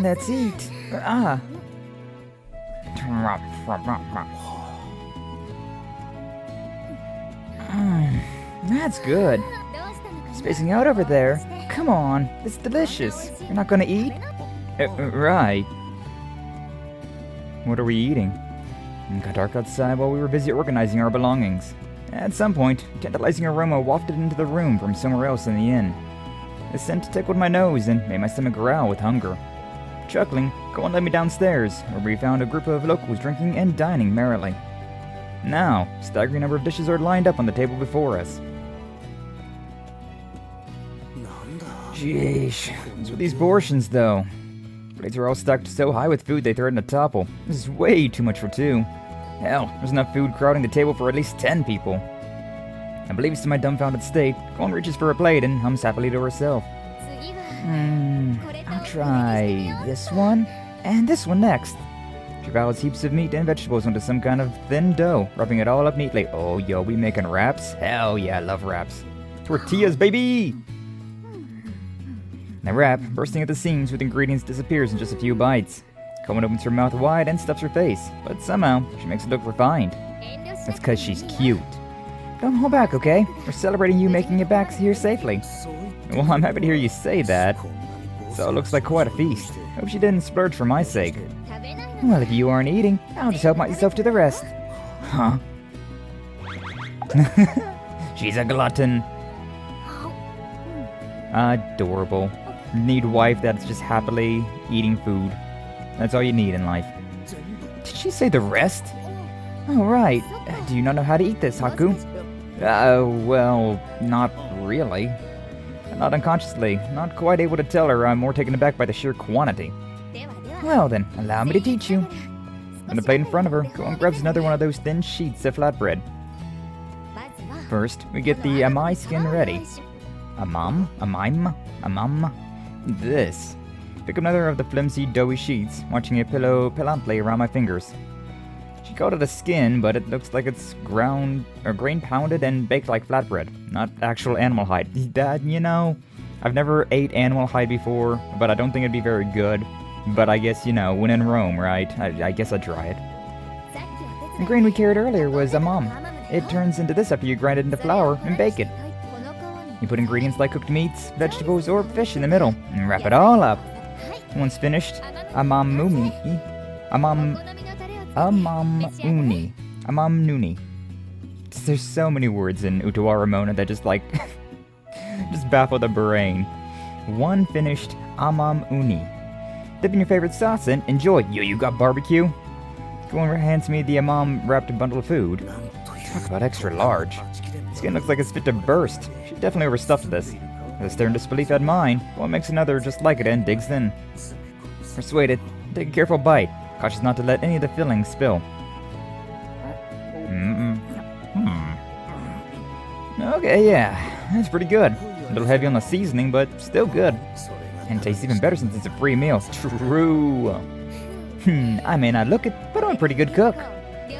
Let's eat. Ah. That's good. Spacing out over there. Come on, it's delicious. You're not gonna eat? Right. What are we eating? It got dark outside while we were busy organizing our belongings. At some point, a tantalizing aroma wafted into the room from somewhere else in the inn. The scent tickled my nose and made my stomach growl with hunger. Chuckling, Kuon led me downstairs, where we found a group of locals drinking and dining merrily. Now, a staggering number of dishes are lined up on the table before us. Sheesh, what's with these portions, though? Plates are all stacked so high with food they threaten to topple. This is way too much for two. Hell, there's enough food crowding the table for at least 10 people. Oblivious to my dumbfounded state, Kuon reaches for a plate and hums happily to herself. I'll try this one, and this one next. She piles heaps of meat and vegetables onto some kind of thin dough, wrapping it all up neatly. Oh, yo, we making wraps? Hell yeah, I love wraps. Tortillas, baby! The wrap, bursting at the seams with ingredients, disappears in just a few bites. Kuon opens her mouth wide and stuffs her face, but somehow, she makes it look refined. That's because she's cute. Don't hold back, okay? We're celebrating you making it back here safely. Well, I'm happy to hear you say that. So it looks like quite a feast. Hope she didn't splurge for my sake. Well, if you aren't eating, I'll just help myself to the rest. Huh? She's a glutton. Adorable. Need a wife that's just happily eating food. That's all you need in life. Did she say the rest? Oh, right. Do you not know how to eat this, Haku? Well, not really. Not unconsciously. Not quite able to tell her. I'm more taken aback by the sheer quantity. Well then, allow me to teach you. On the plate in front of her, Kuon grabs another one of those thin sheets of flatbread. First, we get the amai skin ready. Amam. This. Pick up another of the flimsy, doughy sheets, watching it pillow pellantly around my fingers. She called it a skin, but it looks like it's grain pounded and baked like flatbread, not actual animal hide. Dad, you know, I've never ate animal hide before, but I don't think it'd be very good. But I guess, you know, when in Rome, right? I guess I'd try it. The grain we carried earlier was amam. It turns into this after you grind it into flour and bake it. You put ingredients like cooked meats, vegetables, or fish in the middle, and wrap it all up. Once finished, amam nuni. There's so many words in Utawarerumono that just just baffle the brain. One finished amam uni. Dip in your favorite sauce and enjoy. Yo, you got barbecue? Kuon hands me the amam wrapped bundle of food. Talk about extra large. Skin looks like it's fit to burst. She definitely overstuffed this. With a stare and disbelief at mine, Kuon makes another just like it and digs in. Persuaded, take a careful bite, cautious not to let any of the fillings spill. Okay, yeah, that's pretty good. A little heavy on the seasoning, but still good. And tastes even better since it's a free meal. True. I may not look it, but I'm a pretty good cook.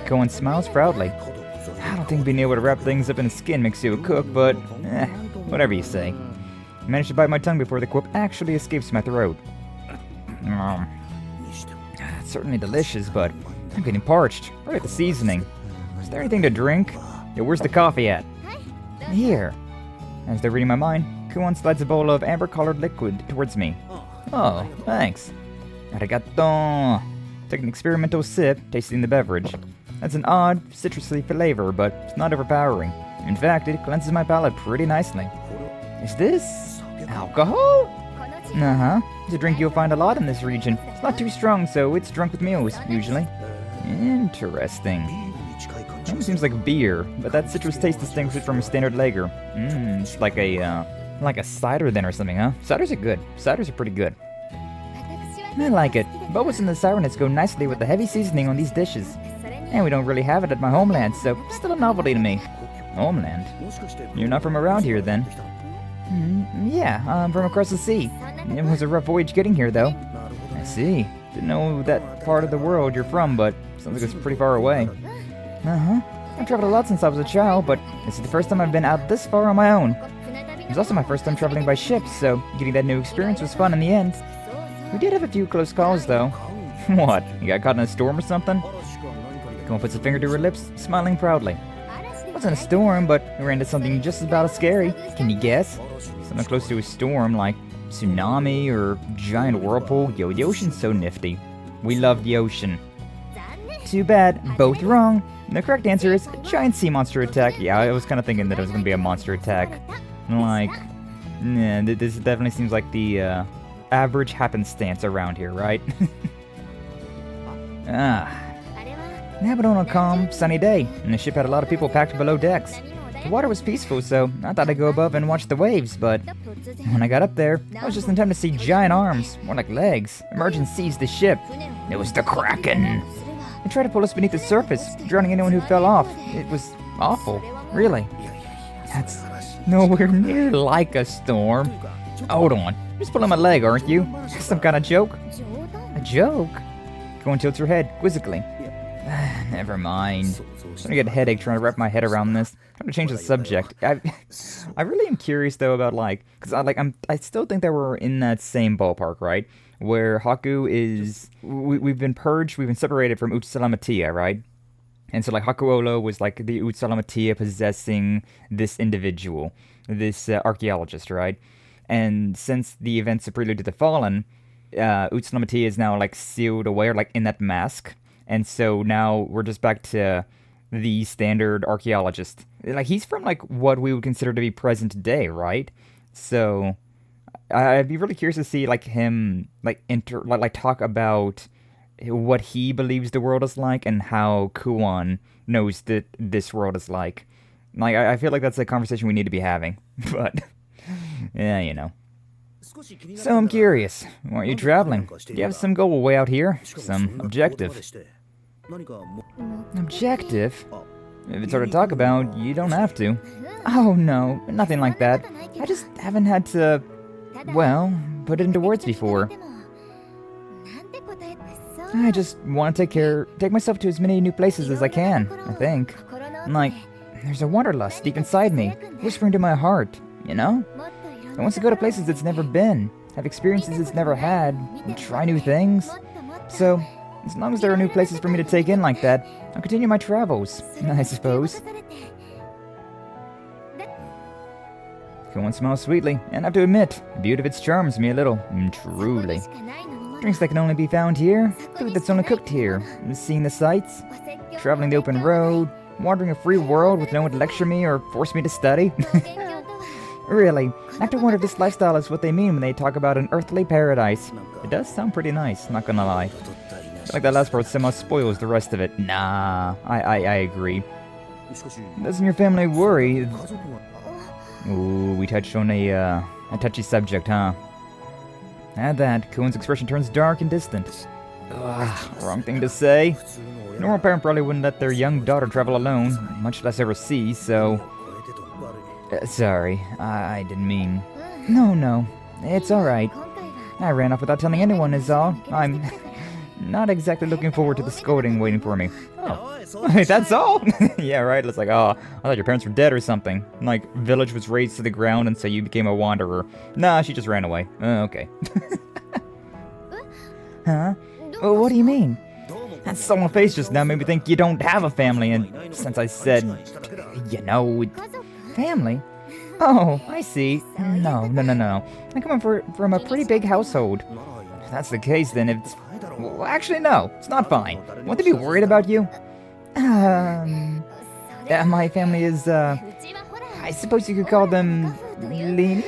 Kuon smiles proudly. I don't think being able to wrap things up in a skin makes you a cook, but whatever you say. I managed to bite my tongue before the quip actually escapes my throat. It's certainly delicious, but I'm getting parched. Right at the seasoning. Is there anything to drink? Yeah, where's the coffee at? Here. As they're reading my mind, Kuon slides a bowl of amber-colored liquid towards me. Oh, thanks. Arigato. Take an experimental sip, tasting the beverage. That's an odd, citrusy flavor, but it's not overpowering. In fact, it cleanses my palate pretty nicely. Is this alcohol? Uh-huh. It's a drink you'll find a lot in this region. It's not too strong, so it's drunk with meals, usually. Interesting. It almost seems like beer, but that citrus taste distinguishes it from a standard lager. It's like a cider then or something, huh? Ciders are good. Ciders are pretty good. I like it. Bubbles and the sourness go nicely with the heavy seasoning on these dishes. And we don't really have it at my homeland, so it's still a novelty to me. Homeland? You're not from around here, then? Yeah, I'm from across the sea. It was a rough voyage getting here, though. I see. Didn't know that part of the world you're from, but sounds like it's pretty far away. Uh-huh. I've traveled a lot since I was a child, but this is the first time I've been out this far on my own. It was also my first time traveling by ship, so getting that new experience was fun in the end. We did have a few close calls, though. What? You got caught in a storm or something? Kuon puts a finger to her lips, smiling proudly. It wasn't a storm, but we ran into something just about as scary. Can you guess? Something close to a storm, like tsunami or giant whirlpool. Yo, the ocean's so nifty. We love the ocean. Too bad, both wrong. The correct answer is giant sea monster attack. Yeah, I was kind of thinking that it was going to be a monster attack. Like, nah, this definitely seems like the average happenstance around here, right? It happened on a calm, sunny day, and the ship had a lot of people packed below decks. The water was peaceful, so I thought I'd go above and watch the waves, but when I got up there, I was just in time to see giant arms, more like legs, emerge and seize the ship. It was the Kraken! They tried to pull us beneath the surface, drowning anyone who fell off. It was awful, really. That's nowhere near like a storm. Hold on, you're just pulling my leg, aren't you? Some kind of joke? A joke? Kuon tilts her head, quizzically. Never mind. I'm gonna get a headache trying to wrap my head around this. I'm gonna change the subject. I really am curious though about because I still think that we're in that same ballpark, right? Where Haku is, we've been purged, we've been separated from Utawarerumono, right? And so Hakuolo was like the Utawarerumono possessing this individual, this archaeologist, right? And since the events of Prelude to the Fallen, Utawarerumono is now sealed away, or in that mask. And so now we're just back to the standard archaeologist. He's from what we would consider to be present day, right? So I'd be really curious to see him talk about what he believes the world is like and how Kuon knows that this world is like. I feel like that's a conversation we need to be having. But yeah, you know. So I'm curious, why aren't you traveling? Do you have some goal way out here? Some objective? Objective? If it's hard to talk about, you don't have to. Oh no, nothing like that. I just haven't had to, put it into words before. I just want to take myself to as many new places as I can, I think. There's a wanderlust deep inside me, whispering to my heart, you know? I want to go to places it's never been, have experiences it's never had, and try new things. So, as long as there are new places for me to take in like that, I'll continue my travels, I suppose. Kuon smiles sweetly, and I have to admit, the beauty of it charms me a little, truly. Drinks that can only be found here, food that's only cooked here, seeing the sights, traveling the open road, wandering a free world with no one to lecture me or force me to study. Really, I have to wonder if this lifestyle is what they mean when they talk about an earthly paradise. It does sound pretty nice, not gonna lie. That last part somehow spoils the rest of it. Nah, I agree. Doesn't your family worry? Ooh, we touched on a touchy subject, huh? At that, Kuon's expression turns dark and distant. Ugh, wrong thing to say. A normal parent probably wouldn't let their young daughter travel alone, much less overseas, so... sorry, I didn't mean... No, it's alright. I ran off without telling anyone is all. I'm not exactly looking forward to the scolding waiting for me. Oh, that's all? Yeah, right, it's I thought your parents were dead or something. Village was razed to the ground and so you became a wanderer. Nah, she just ran away. Okay. Huh? What do you mean? That solemn face just now made me think you don't have a family, and since I said, family? Oh, I see. No. I come from a pretty big household. If that's the case, then it's... Well, actually, no. It's not fine. Won't they be worried about you? My family is, I suppose you could call them... lenient?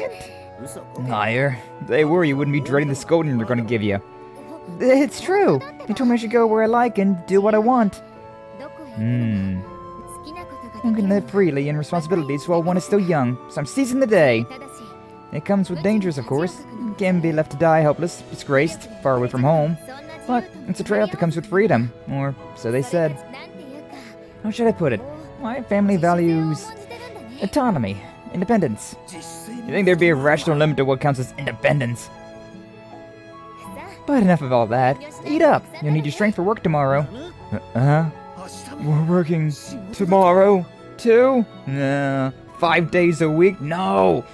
Liar. If they were, you wouldn't be dreading the scolding they're gonna give you. It's true. They told me I should go where I like and do what I want. I can live freely and responsibilities while one is still young, so I'm seizing the day. It comes with dangers, of course. You can be left to die helpless, disgraced, far away from home. But it's a trade-off that comes with freedom, or so they said. How should I put it? My family values autonomy, independence. You think there'd be a rational limit to what counts as independence? But enough of all that. Eat up. You'll need your strength for work tomorrow. We're working tomorrow, too? Nah. 5 days a week? No!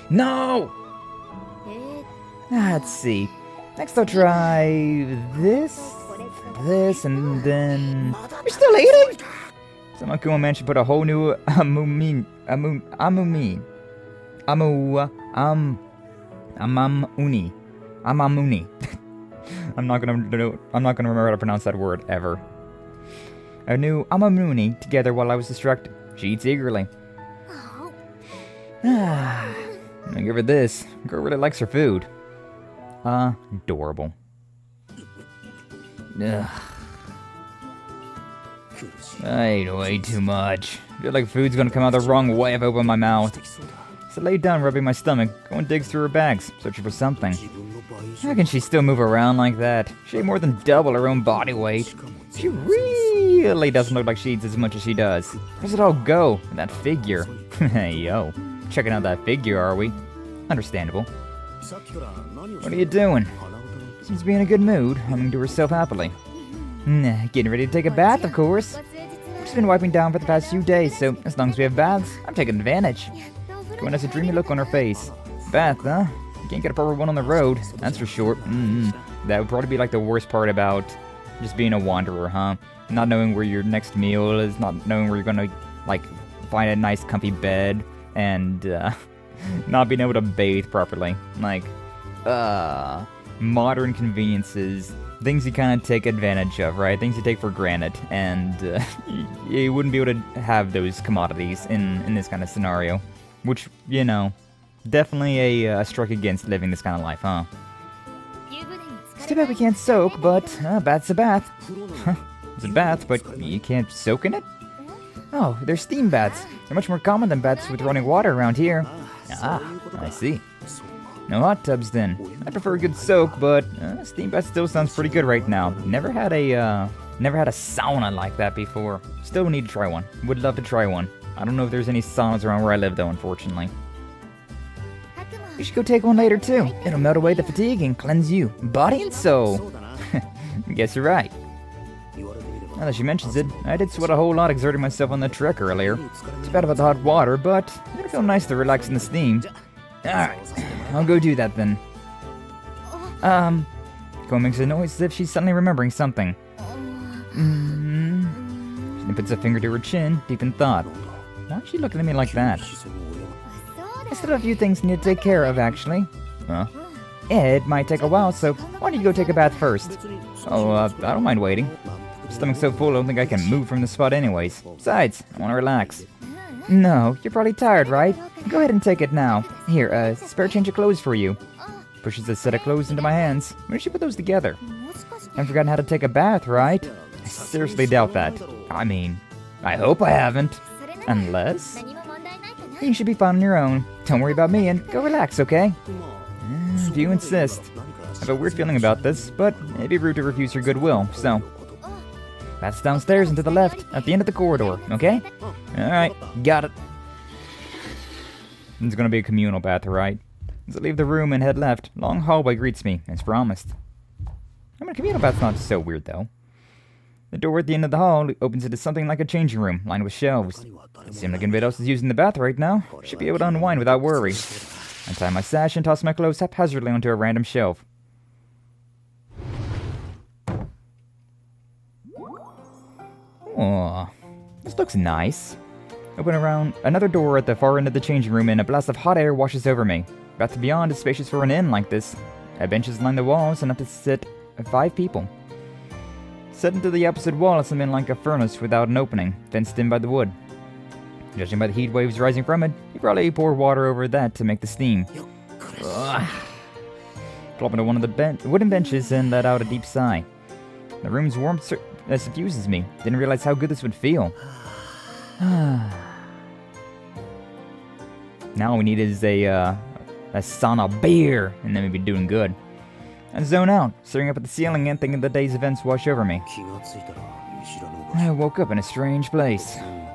Let's see. Next I'll try this, and then... You're still eating? Someone Kuon man should put a whole new amumuni. I'm not gonna remember how to pronounce that word ever. A new amamuni together while I was distracted. She eats eagerly. I give her this. Girl really likes her food. Adorable. Ugh. I ate way too much. I feel like food's gonna come out the wrong way if I open my mouth. So I lay down rubbing my stomach, going digs through her bags, searching for something. How can she still move around like that? She ate more than double her own body weight. She really doesn't look like she eats as much as she does. Where's it all go? That figure. Hey, yo. Checking out that figure, are we? Understandable. What are you doing? Seems to be in a good mood, humming to herself happily. Getting ready to take a bath, of course. I've just been wiping down for the past few days, so as long as we have baths, I'm taking advantage. Kuon has a dreamy look on her face. Bath, huh? You can't get a proper one on the road, that's for sure. That would probably be like the worst part about just being a wanderer, huh? Not knowing where your next meal is, not knowing where you're gonna, like, find a nice comfy bed, and, not being able to bathe properly. Like, modern conveniences, things you kind of take advantage of, right? Things you take for granted, and you wouldn't be able to have those commodities in this kind of scenario. Which, you know, definitely a strike against living this kind of life, huh? It's too bad we can't soak, but bath's a bath. It's a bath, but you can't soak in it? Oh, they're steam baths. They're much more common than baths with running water around here. Ah, I see. No hot tubs then. I prefer a good soak, but steam bath still sounds pretty good right now. Never had a sauna like that before. Still need to try one. Would love to try one. I don't know if there's any saunas around where I live though, unfortunately. You should go take one later too. It'll melt away the fatigue and cleanse you, body and soul. Guess you're right. Now that she mentions it, I did sweat a whole lot exerting myself on the trek earlier. It's bad about the hot water, but it'll feel nice to relax in the steam. Alright, I'll go do that then. Kuon makes a noise as if she's suddenly remembering something. She puts a finger to her chin, deep in thought. Why is she looking at me like that? I still have a few things I need to take care of, actually. Huh? It might take a while, so why don't you go take a bath first? Oh, I don't mind waiting. My stomach's so full I don't think I can move from the spot anyways. Besides, I want to relax. No, you're probably tired, right? Go ahead and take it now. Here, spare change of clothes for you. Pushes a set of clothes into my hands. When did she put those together? Haven't forgotten how to take a bath, right? I seriously doubt that. I mean, I hope I haven't. Unless... You should be fine on your own. Don't worry about me and go relax, okay? If you insist. I have a weird feeling about this, but it'd be rude to refuse her goodwill, so... That's downstairs and to the left, at the end of the corridor, okay? Alright, got it. It's gonna be a communal bath, right? As I leave the room and head left, long hallway greets me, as promised. I mean, a communal bath's not so weird, though. The door at the end of the hall opens into something like a changing room, lined with shelves. It seems like anybody else is using the bath right now. Should be able to unwind without worry. I tie my sash and toss my clothes haphazardly onto a random shelf. Aww, this looks nice. Open around another door at the far end of the changing room and a blast of hot air washes over me. Bath beyond is spacious for an inn like this. Benches line the walls enough to sit 5 people. Set into the opposite wall is something like a furnace without an opening, fenced in by the wood. Judging by the heat waves rising from it, you probably pour water over that to make the steam. Ugh. Flop into one of the wooden benches and let out a deep sigh. The room's warmth suffuses me. Didn't realize how good this would feel. Now all we need is a sauna beer, and then we'd be doing good. I zone out, staring up at the ceiling and thinking the day's events wash over me. I woke up in a strange place.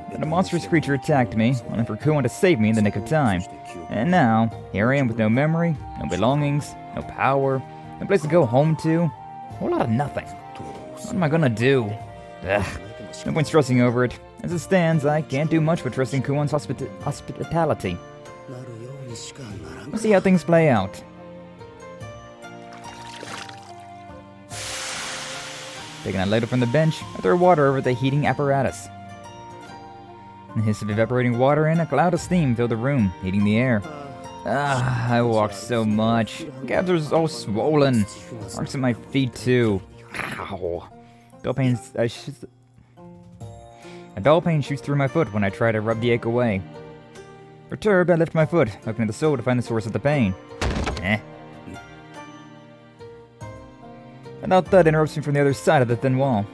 Then a monstrous creature attacked me, only for Kuon to save me in the nick of time. And now, here I am with no memory, no belongings, no power, no place to go home to. A whole lot of nothing. What am I gonna do? Ugh, no point stressing over it. As it stands, I can't do much but trusting Kuon's hospitality. We'll see how things play out. Taking a ladle from the bench, I throw water over the heating apparatus. The hiss of evaporating water and a cloud of steam fill the room, heating the air. I walked so much. Calves are all swollen. Marks at my feet too. Ow. A dull pain shoots through my foot when I try to rub the ache away. Perturbed, I lift my foot, looking at the sole to find the source of the pain. A loud thud interrupts me from the other side of the thin wall.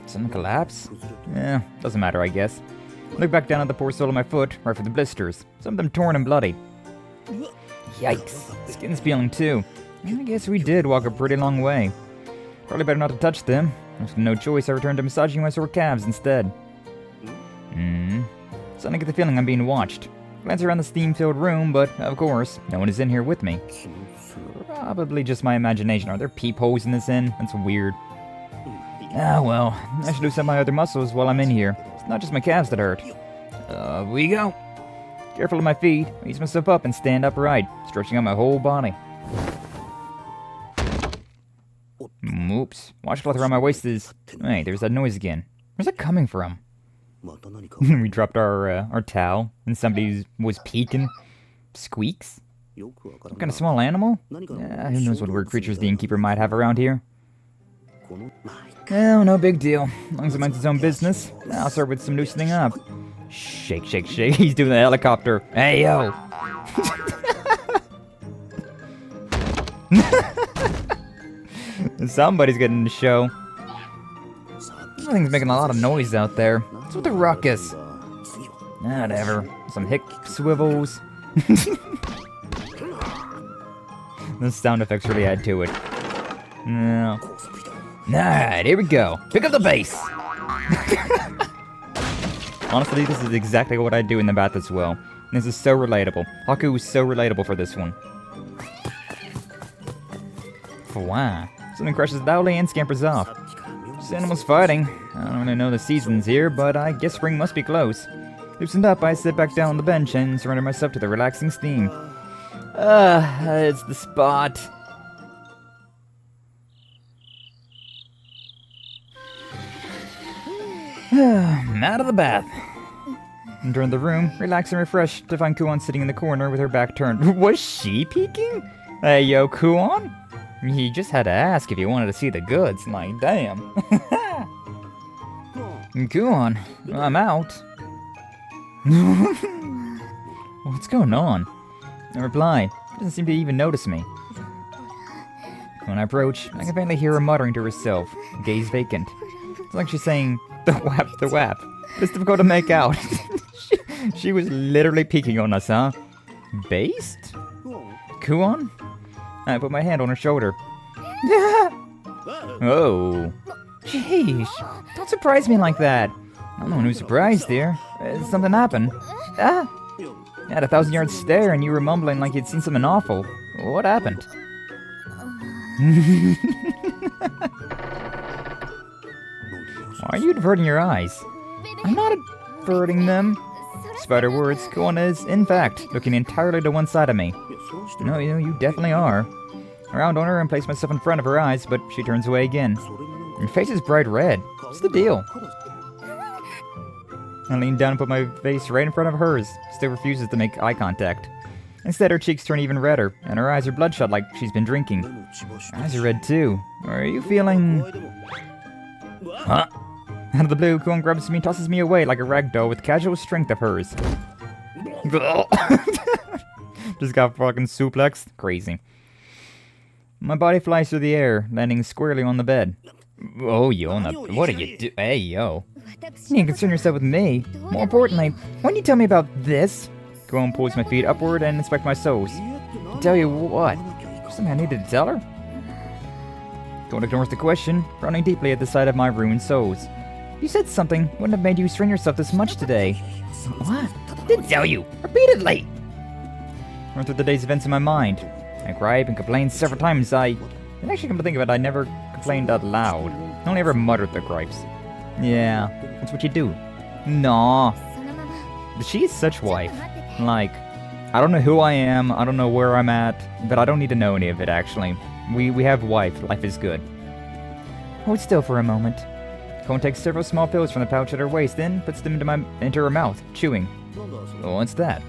Sudden collapse? Doesn't matter, I guess. I look back down at the poor sole of my foot, right for the blisters. Some of them torn and bloody. Yikes. Skin's peeling too. I guess we did walk a pretty long way. Probably better not to touch them. With no choice, I returned to massaging my sore calves instead. Suddenly I get the feeling I'm being watched. Glance around the steam-filled room, but, of course, no one is in here with me. Probably just my imagination. Are there peepholes in this inn? That's weird. Well, I should loosen up my other muscles while I'm in here. It's not just my calves that hurt. We go. Careful of my feet, I ease myself up and stand upright, stretching out my whole body. Oops. Washcloth around my waist is... Hey, there's that noise again. Where's that coming from? We dropped our towel, and somebody was peeking. Squeaks? Some kind of small animal? Who knows what weird creatures the innkeeper might have around here? Oh, no big deal. As long as it minds its own business, I'll start with some loosening up. Shake, shake, shake. He's doing the helicopter. Hey, yo! Somebody's getting the show. Something's making a lot of noise out there. What's with the ruckus? Whatever. Some hick swivels. The sound effects really add to it. No. Alright, here we go. Pick up the bass! Honestly, this is exactly what I do in the bath as well. And this is so relatable. Haku is so relatable for this one. Wow. Something crashes loudly and scampers off. Just animals fighting. I don't really know the seasons here, but I guess spring must be close. Loosened up, I sit back down on the bench and surrender myself to the relaxing steam. It's the spot. I'm out of the bath. Enter the room, relax and refreshed to find Kuon sitting in the corner with her back turned. Was she peeking? Hey, yo, Kuon? He just had to ask if you wanted to see the goods. Like, damn. Kuon, I'm out. What's going on? I reply. She doesn't seem to even notice me. When I approach, I can faintly hear her muttering to herself, gaze vacant. It's like she's saying, the whap, the whap. It's difficult to make out. she was literally peeking on us, huh? Based? Kuon? I put my hand on her shoulder. Oh. Jeez. Don't surprise me like that. I'm the one who's surprised here. Something happened. I had a 1,000-yard stare and you were mumbling like you'd seen something awful. What happened? Why are you diverting your eyes? I'm not averting them. Despite her words, Kuon is, in fact, looking entirely to one side of me. No, you definitely are. I round on her and place myself in front of her eyes, but she turns away again. Her face is bright red. What's the deal? I lean down and put my face right in front of hers. Still refuses to make eye contact. Instead, her cheeks turn even redder, and her eyes are bloodshot like she's been drinking. Her eyes are red too. Are you feeling... Huh? Out of the blue, Kuon grabs me and tosses me away like a rag doll with casual strength of hers. Just got fucking suplexed. Crazy. My body flies through the air, landing squarely on the bed. Oh, Yona, what are you do? Hey, yo. You need to concern yourself with me. More importantly, why don't you tell me about this? Kuon pulls my feet upward and inspect my soles. Tell you what? Something I needed to tell her? Kuon ignores the question, frowning deeply at the sight of my ruined soles. You said something wouldn't have made you strain yourself this much today. What? I didn't tell you! Repeatedly! I run through the day's events in my mind. I gripe and complain several times. And actually come to think of it, I never complained out loud. I only ever muttered the gripes. Yeah, that's what you do. Nah. She is such wife. Like, I don't know who I am, I don't know where I'm at, but I don't need to know any of it, actually. We have wife, life is good. Hold still for a moment. Kuon takes several small pills from the pouch at her waist, then puts them into her mouth, chewing. Oh, what's that?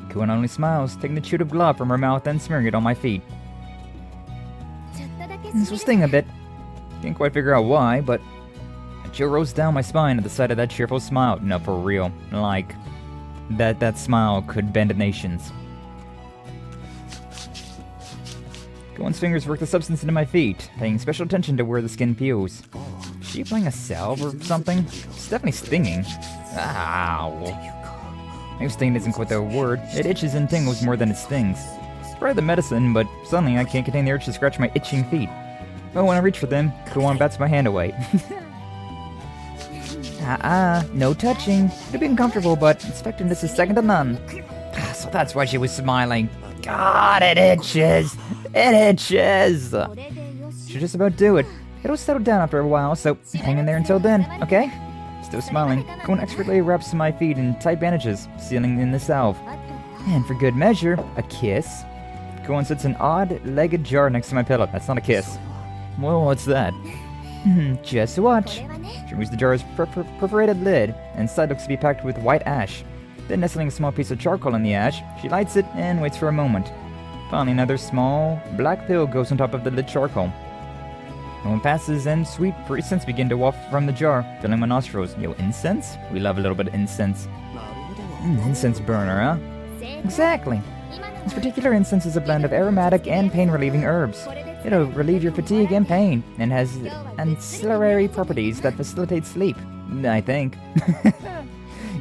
Kuon only smiles, taking the chewed up glob from her mouth and smearing it on my feet. This will sting a bit. Can't quite figure out why, but a chill rolls down my spine at the sight of that cheerful smile. No, for real. Like, that smile could bend nations. Kuon's fingers work the substance into my feet, paying special attention to where the skin peels. Is she applying a salve or something? It's definitely stinging. Ow. Maybe stinging isn't quite the word. It itches and tingles more than it stings. It's probably the medicine, but suddenly I can't contain the urge to scratch my itching feet. But when I reach for them, Kuon bats my hand away. No touching. It'd be uncomfortable, but effectiveness is second to none. So that's why she was smiling. God, it itches! It itches! Should just about do it. It'll settle down after a while, so hang in there until then, okay? Still smiling, Kuon expertly wraps my feet in tight bandages, sealing in the salve. And for good measure, a kiss. Kuon sits an odd-legged jar next to my pillow. That's not a kiss. Well, what's that? Just watch. She removes the jar's perforated lid, and inside looks to be packed with white ash. Then nestling a small piece of charcoal in the ash, she lights it and waits for a moment. Finally, another small, black pill goes on top of the lit charcoal. A moment passes and sweet free scents begin to waft from the jar, filling my nostrils. Yo, incense? We love a little bit of incense. Incense burner, huh? Exactly. This particular incense is a blend of aromatic and pain-relieving herbs. It'll relieve your fatigue and pain, and has ancillary properties that facilitate sleep, I think.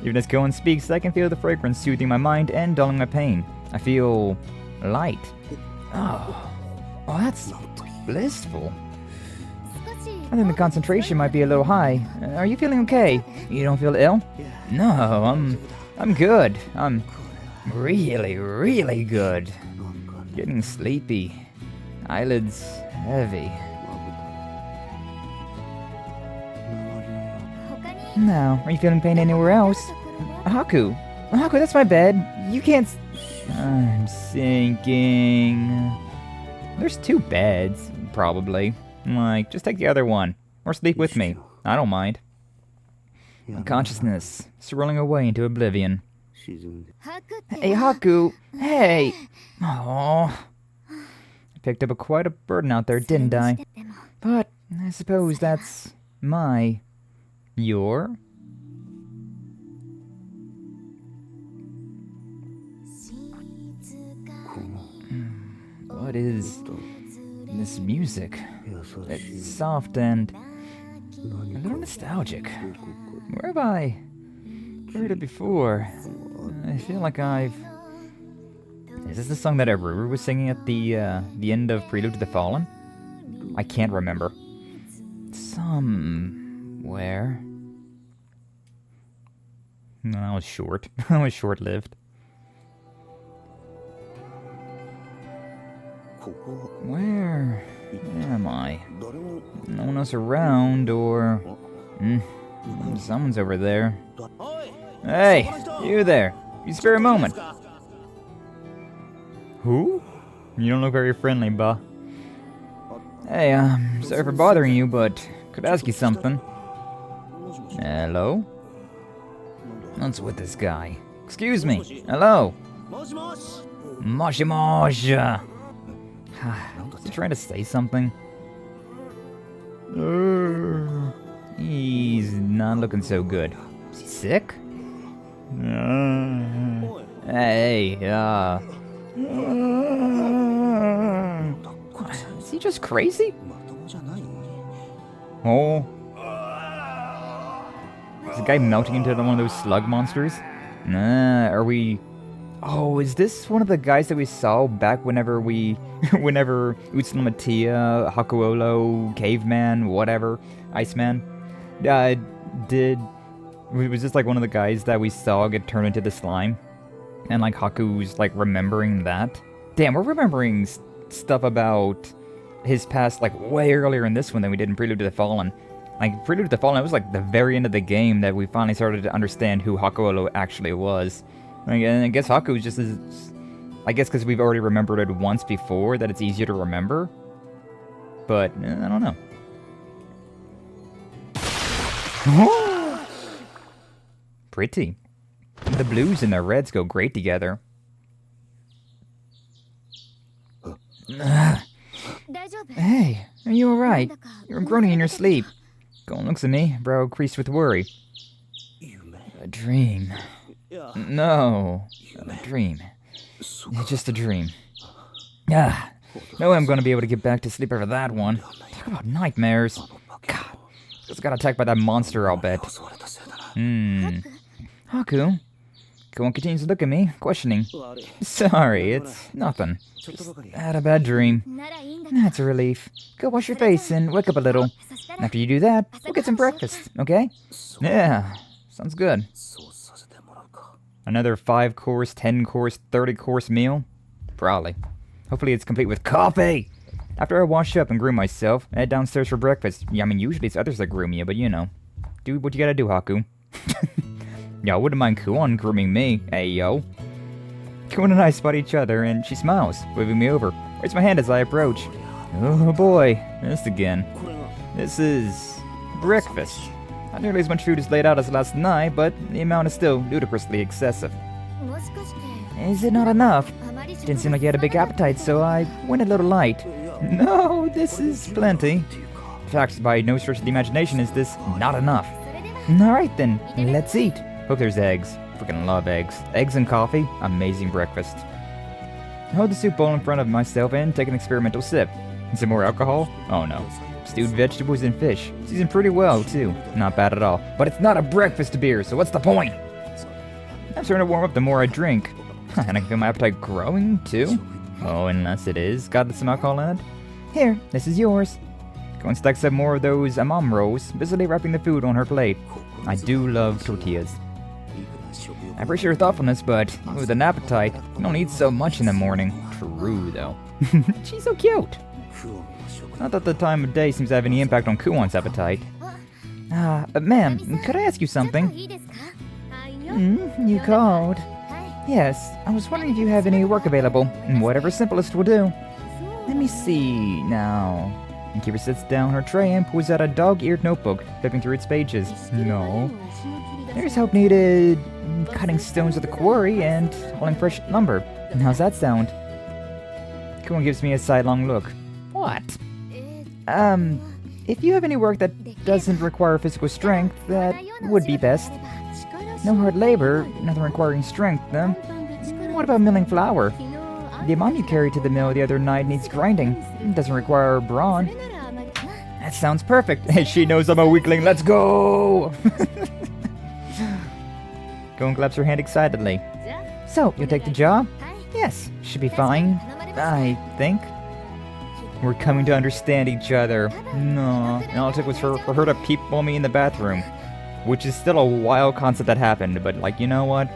Even as Kuon speaks, I can feel the fragrance soothing my mind and dulling my pain. I feel light. Oh, that's blissful. I think the concentration might be a little high. Are you feeling okay? You don't feel ill? No, I'm good. I'm really, really good. Getting sleepy. Eyelids heavy. Now, are you feeling pain anywhere else? Haku, that's my bed. You can't. I'm sinking. There's 2 beds, probably. Like, just take the other one. Or sleep with me. I don't mind. My consciousness swirling away into oblivion. Hey, Haku! Hey! Aww. I picked up quite a burden out there, didn't I? But I suppose that's your? What is this music? It's soft and a little nostalgic. Where have I heard it before? I feel like I've... Is this the song that Aruru was singing at the end of Prelude to the Fallen? I can't remember. Somewhere. No, that was short. That was short-lived. Where am I? No one else around, or... someone's over there. Hey, you there. You spare a moment. Who? You don't look very friendly, bah. Hey, sorry for bothering you, but could I ask you something? Hello? What's with this guy? Excuse me. Hello? Moshi mosh. Is he trying to say something? He's not looking so good. Is he sick? Hey, is he just crazy? Oh. Is the guy melting into one of those slug monsters? Are we... Oh, is this one of the guys that we saw back whenever Utsunomiya, Hakuolo, Caveman, whatever, Iceman, was this like one of the guys that we saw get turned into the slime? And like Haku's like remembering that? Damn, we're remembering stuff about his past like way earlier in this one than we did in Prelude to the Fallen. Like, Prelude to the Fallen, it was like the very end of the game that we finally started to understand who Hakuolo actually was. And I guess Haku is just as... I guess because we've already remembered it once before, that it's easier to remember. But, I don't know. Pretty. The blues and the reds go great together. Hey, are you alright? You're groaning in your sleep. Kuon looks at me, brow creased with worry. A dream. No, a dream. It's just a dream. No way I'm gonna be able to get back to sleep after that one. Talk about nightmares. God, just got attacked by that monster, I'll bet. Haku? Kuon continues to look at me, questioning. Sorry, it's nothing. Just had a bad dream. That's a relief. Go wash your face and wake up a little. After you do that, we'll get some breakfast, okay? Yeah, sounds good. Another 5-course, 10-course, 30-course meal? Probably. Hopefully it's complete with coffee! After I wash up and groom myself, I head downstairs for breakfast. Yeah, I mean, usually it's others that groom you, but you know. Do what you gotta do, Haku. Yeah, I wouldn't mind Kuon grooming me. Hey, yo. Kuon and I spot each other, and she smiles, waving me over. Raise my hand as I approach. Oh boy, this again. This is breakfast. Not nearly as much food is laid out as last night, but the amount is still ludicrously excessive. Is it not enough? Didn't seem like you had a big appetite, so I went a little light. No, this is plenty. In fact, by no stretch of the imagination is this not enough. Alright then, let's eat. Hope there's eggs. Freaking love eggs. Eggs and coffee, amazing breakfast. I hold the soup bowl in front of myself and take an experimental sip. Some more alcohol? Oh no. Stewed vegetables and fish. Seasoned pretty well, too. Not bad at all. But it's not a breakfast beer, so what's the point? I'm starting to warm up the more I drink. And I can feel my appetite growing, too. Oh, unless it is. Got some alcohol in it? Here, this is yours. Go and stack some more of those mom rolls, busily wrapping the food on her plate. I do love tortillas. I appreciate your thoughtfulness, but with an appetite, you don't eat so much in the morning. True, though. She's so cute. Not that the time of day seems to have any impact on Kuon's appetite. Ma'am, could I ask you something? You called? Yes, I was wondering if you have any work available. Whatever simplest will do. Let me see now. Innkeeper sits down her tray and pulls out a dog-eared notebook, flipping through its pages. No. There's help needed cutting stones at the quarry and hauling fresh lumber. How's that sound? Kuon gives me a sidelong look. What? If you have any work that doesn't require physical strength, that would be best. No hard labor, nothing requiring strength, though. What about milling flour? The amount you carried to the mill the other night needs grinding. It doesn't require brawn. That sounds perfect. She knows I'm a weakling. Let's go! Kuon claps her hand excitedly. So, you'll take the job? Yes, should be fine. I think. We're coming to understand each other. No, and all it took was for her to peep-ball me in the bathroom. Which is still a wild concept that happened, but like, you know what?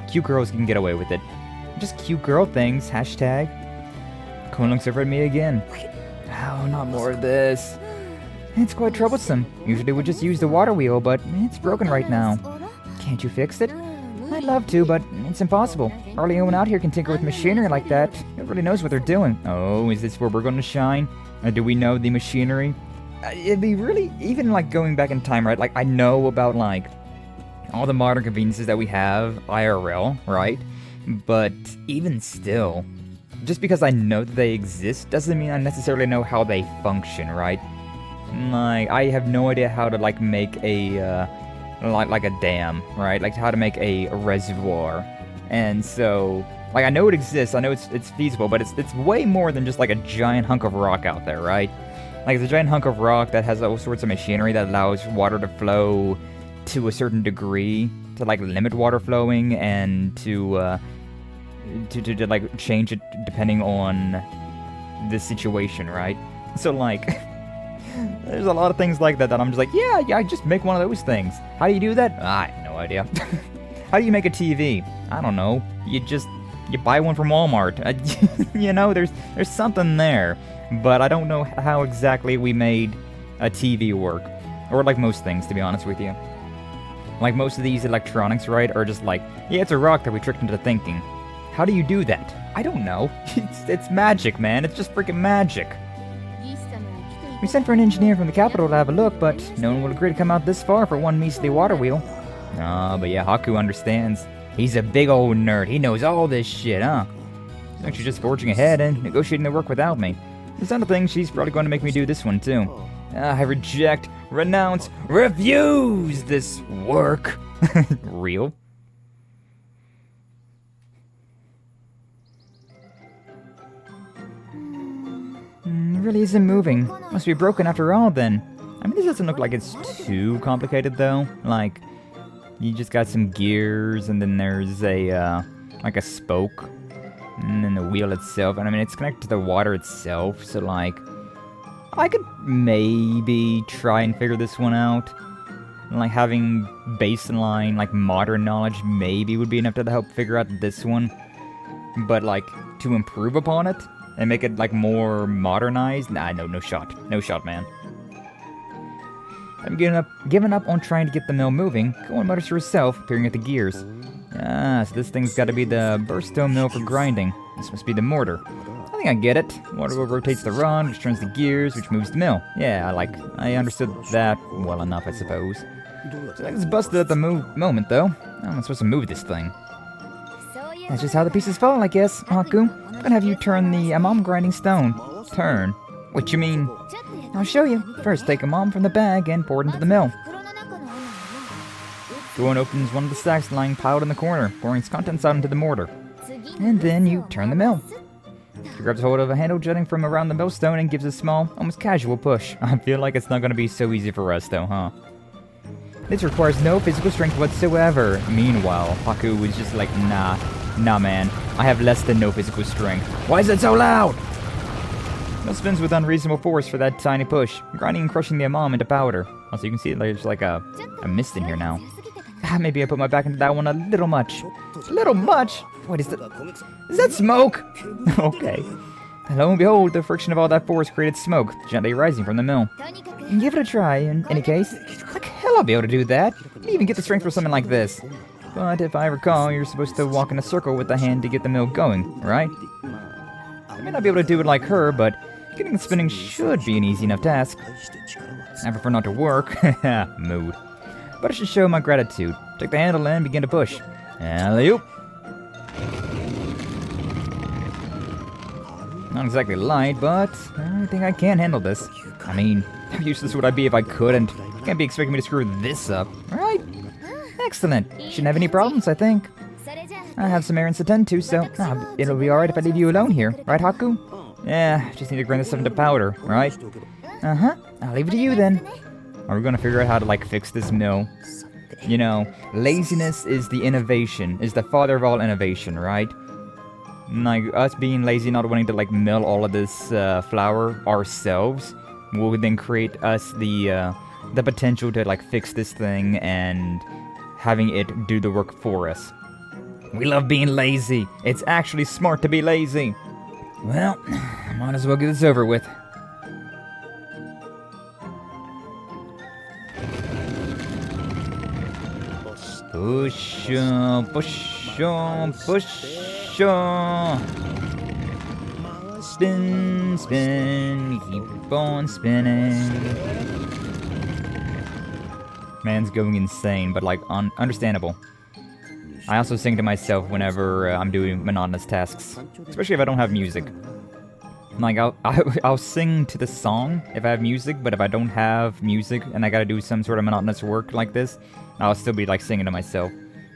Cute girls can get away with it. Just cute girl things, hashtag. Kuon looks over at me again. Oh, not more of this. It's quite troublesome. Usually we just use the water wheel, but it's broken right now. Can't you fix it? I'd love to, but it's impossible. Hardly anyone out here can tinker with machinery like that. Nobody knows what they're doing. Oh, is this where we're going to shine? Or do we know the machinery? It'd be really, even like going back in time, right? Like, I know about like all the modern conveniences that we have IRL, right? But even still, just because I know that they exist doesn't mean I necessarily know how they function, right? Like, I have no idea how to like make a like a dam, right? Like how to make a reservoir. And so, like, I know it exists, I know it's feasible, but it's way more than just like a giant hunk of rock out there, right? Like, it's a giant hunk of rock that has all sorts of machinery that allows water to flow to a certain degree, to like limit water flowing and to like change it depending on the situation, right? So like, there's a lot of things like that I'm just like, yeah, just make one of those things. How do you do that? I have no idea. How do you make a TV? I don't know. You buy one from Walmart. You know, there's something there. But I don't know how exactly we made a TV work. Or like most things, to be honest with you. Like most of these electronics, right, are just like, yeah, it's a rock that we tricked into thinking. How do you do that? I don't know. It's magic, man. It's just freaking magic. We sent for an engineer from the capital to have a look, but no one will agree to come out this far for one measly water wheel. But yeah, Haku understands. He's a big old nerd. He knows all this shit, huh? He's actually just forging ahead and negotiating the work without me. There's other things she's probably going to make me do this one too. I reject, renounce, refuse this work. Real? It really isn't moving. Must be broken after all then. I mean, this doesn't look like it's too complicated though. Like, you just got some gears and then there's a, like a spoke. And then the wheel itself. And I mean, it's connected to the water itself. So like, I could maybe try and figure this one out. Like having baseline, like modern knowledge maybe would be enough to help figure out this one. But like, to improve upon it and make it like more modernized? Nah, no shot. No shot, man. I'm giving up on trying to get the mill moving. Kuon mutters to herself, peering at the gears. So this thing's gotta be the burstone mill for grinding. This must be the mortar. I think I get it. Water wheel rotates the rod, which turns the gears, which moves the mill. Yeah, I understood that well enough, I suppose. So it's busted at the moment, though. How am I supposed to move this thing? That's just how the pieces fall, I guess, Haku. I'm gonna have you turn the mom grinding stone. Turn? What you mean? I'll show you. First, take a mom from the bag and pour it into the mill. Kuon opens one of the sacks lying piled in the corner, pouring its contents out into the mortar. And then you turn the mill. She grabs hold of a handle jutting from around the millstone and gives a small, almost casual push. I feel like it's not going to be so easy for us though, huh? This requires no physical strength whatsoever. Meanwhile, Haku was just like, nah man, I have less than no physical strength. Why is it so loud? Mill spins with unreasonable force for that tiny push, grinding and crushing the amam into powder. Also, you can see there's like a mist in here now. Maybe I put my back into that one a little much. A little much? What is that? Is that smoke? Okay. And lo and behold, the friction of all that force created smoke, gently rising from the mill. Give it a try, in any case. Like hell I'll be able to do that. You can even get the strength for something like this. But if I recall, you're supposed to walk in a circle with the hand to get the mill going, right? I may not be able to do it like her, but getting it spinning should be an easy enough task. I prefer not to work. Mood. But I should show my gratitude. Take the handle and begin to push. Alley-oop. Not exactly light, but I think I can handle this. I mean, how useless would I be if I couldn't? You can't be expecting me to screw this up, right? Excellent. Shouldn't have any problems, I think. I have some errands to tend to, so it'll be alright if I leave you alone here, right, Haku? Yeah, just need to grind this stuff into powder, right? Uh-huh. I'll leave it to you then. Are we gonna figure out how to, like, fix this mill? You know, laziness is the innovation, is the father of all innovation, right? Like, us being lazy, not wanting to, like, mill all of this flour ourselves will then create us the potential to, like, fix this thing and having it do the work for us. We love being lazy. It's actually smart to be lazy. Well, might as well get this over with. Push on, push on, push on. Spin, spin, keep on spinning. Man's going insane, but like understandable. I also sing to myself whenever I'm doing monotonous tasks, especially if I don't have music. Like I'll sing to the song if I have music, but if I don't have music and I gotta do some sort of monotonous work like this, I'll still be like singing to myself,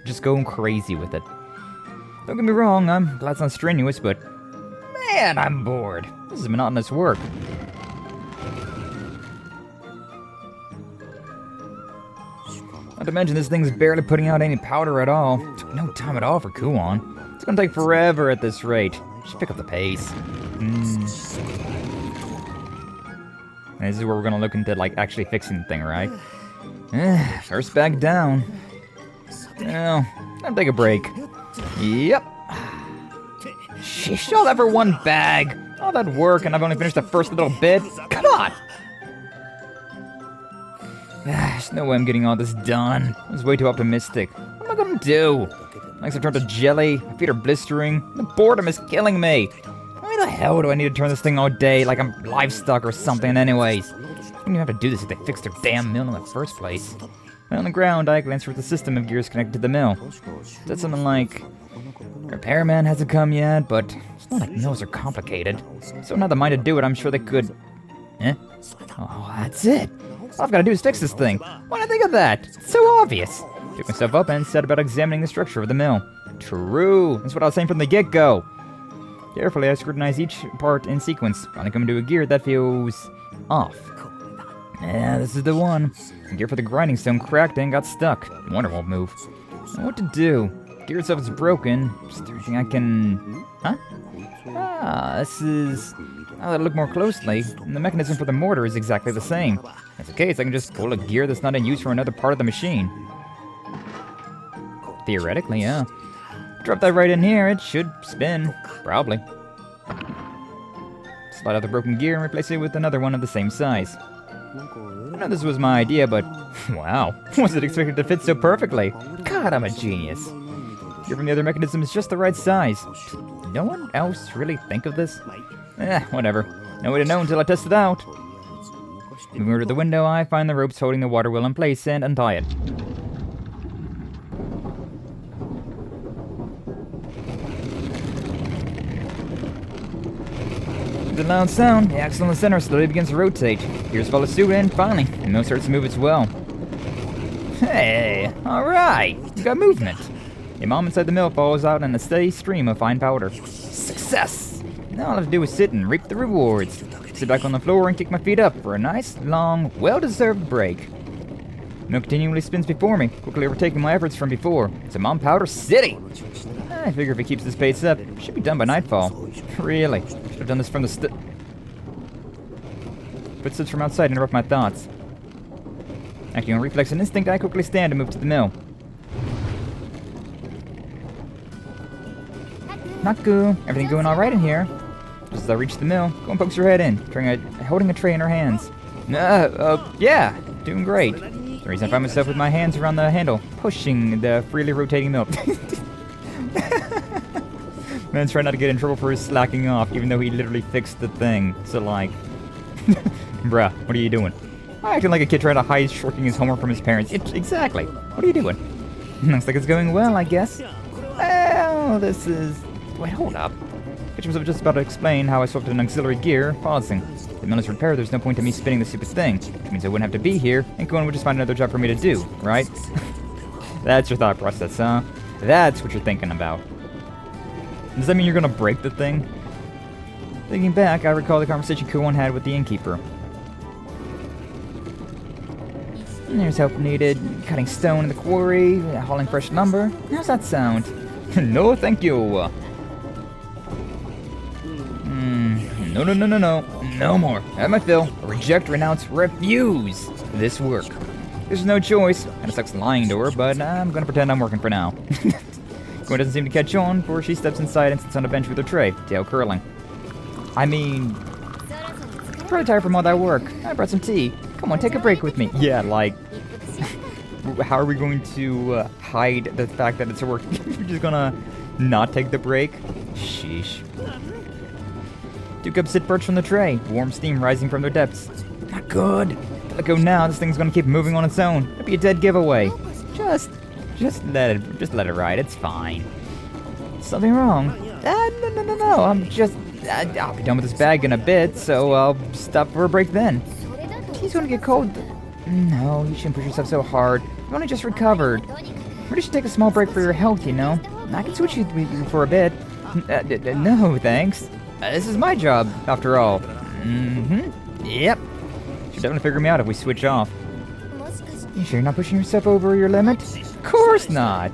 just going crazy with it. Don't get me wrong, I'm glad it's not strenuous, but man, I'm bored. This is monotonous work. Not to mention this thing's barely putting out any powder at all. Took no time at all for Kuon. It's gonna take forever at this rate. Just pick up the pace. And this is where we're gonna look into like actually fixing the thing, right? First bag down. Well, time to take a break. Yep. Sheesh, all that for one bag. All that work and I've only finished the first little bit. Come on! There's no way I'm getting all this done. I was way too optimistic. What am I gonna do? Legs have turned to jelly, my feet are blistering, the boredom is killing me. Why the hell do I need to turn this thing all day like I'm livestock or something anyways? I wouldn't even have to do this if they fixed their damn mill in the first place. On the ground, I glanced at the system of gears connected to the mill. Said something like, repairman hasn't come yet, but it's not like mills are complicated. So not the mind to do it, I'm sure they could... Eh? Oh, that's it. All I've got to do is fix this thing. Why didn't I think of that? It's so obvious. Picked myself up and set about examining the structure of the mill. True. That's what I was saying from the get-go. Carefully, I scrutinized each part in sequence. Finally coming to a gear that feels... off. Yeah, this is the one. The gear for the grinding stone cracked and got stuck. Wonder won't move. Now what to do? Gear itself is broken. Is there anything I can... Huh? Ah, this is... Now that I look more closely, the mechanism for the mortar is exactly the same. If that's the case, I can just pull a gear that's not in use for another part of the machine. Theoretically, yeah. Drop that right in here, it should spin. Probably. Slide out the broken gear and replace it with another one of the same size. I know this was my idea, but wow, wasn't expected to fit so perfectly. God, I'm a genius. Gear from the other mechanism is just the right size. Did no one else really think of this? Whatever. No way to know until I test it out. Moving over to the window, I find the ropes holding the water wheel in place and untie it. With a loud sound, the axle in the center slowly begins to rotate. Gears follow suit, and finally, the mill starts to move as well. Hey, alright, you got movement. The mom inside the mill falls out in a steady stream of fine powder. Success! Now all I have to do is sit and reap the rewards. Sit back on the floor and kick my feet up for a nice, long, well-deserved break. The mill continually spins before me, quickly overtaking my efforts from before. It's a Mom Powder City! I figure if it keeps this pace up, it should be done by nightfall. Really, should have done this from the Footsteps from outside interrupt my thoughts. Acting on reflex and instinct, I quickly stand and move to the mill. Haku, everything going alright in here? Just as I reach the mill, Kuon pokes her head in, holding a tray in her hands. Yeah, doing great. The reason I find myself with my hands around the handle, pushing the freely rotating mill. Man's trying not to get in trouble for his slacking off, even though he literally fixed the thing. So like, bruh, what are you doing? Acting like a kid trying to hide shirking his homework from his parents. Exactly. What are you doing? Looks like it's going well, I guess. Well, this is... Wait, hold up. Which was just about to explain how I swapped an auxiliary gear, pausing. If the mill is repaired, there's no point in me spinning the stupid thing. Which means I wouldn't have to be here, and Kuon would just find another job for me to do, right? That's your thought process, huh? That's what you're thinking about. Does that mean you're gonna break the thing? Thinking back, I recall the conversation Kuon had with the innkeeper. There's help needed, cutting stone in the quarry, hauling fresh lumber. How's that sound? No, thank you. No more. Have my fill. Reject, renounce, refuse this work. There's no choice. Kinda sucks lying to her, but I'm gonna pretend I'm working for now. Kuon doesn't seem to catch on, for she steps inside and sits on a bench with her tray, tail curling. I mean... I'm pretty tired from all that work. I brought some tea. Come on, take a break with me. Yeah, like... How are we going to hide the fact that it's a work? You're just gonna not take the break? Sheesh. 2 cups sit perched from the tray, warm steam rising from their depths. Not good. Let go now, this thing's gonna keep moving on its own. It'll be a dead giveaway. Just let it ride, it's fine. Something wrong? No, I'll be done with this bag in a bit, so I'll stop for a break then. He's gonna get cold. No, you shouldn't push yourself so hard. You've only just recovered. Maybe you should take a small break for your health, you know? I can switch you for a bit. No, thanks. This is my job, after all. Yep. Should definitely figure me out if we switch off. You sure you're not pushing yourself over your limit? Of course not.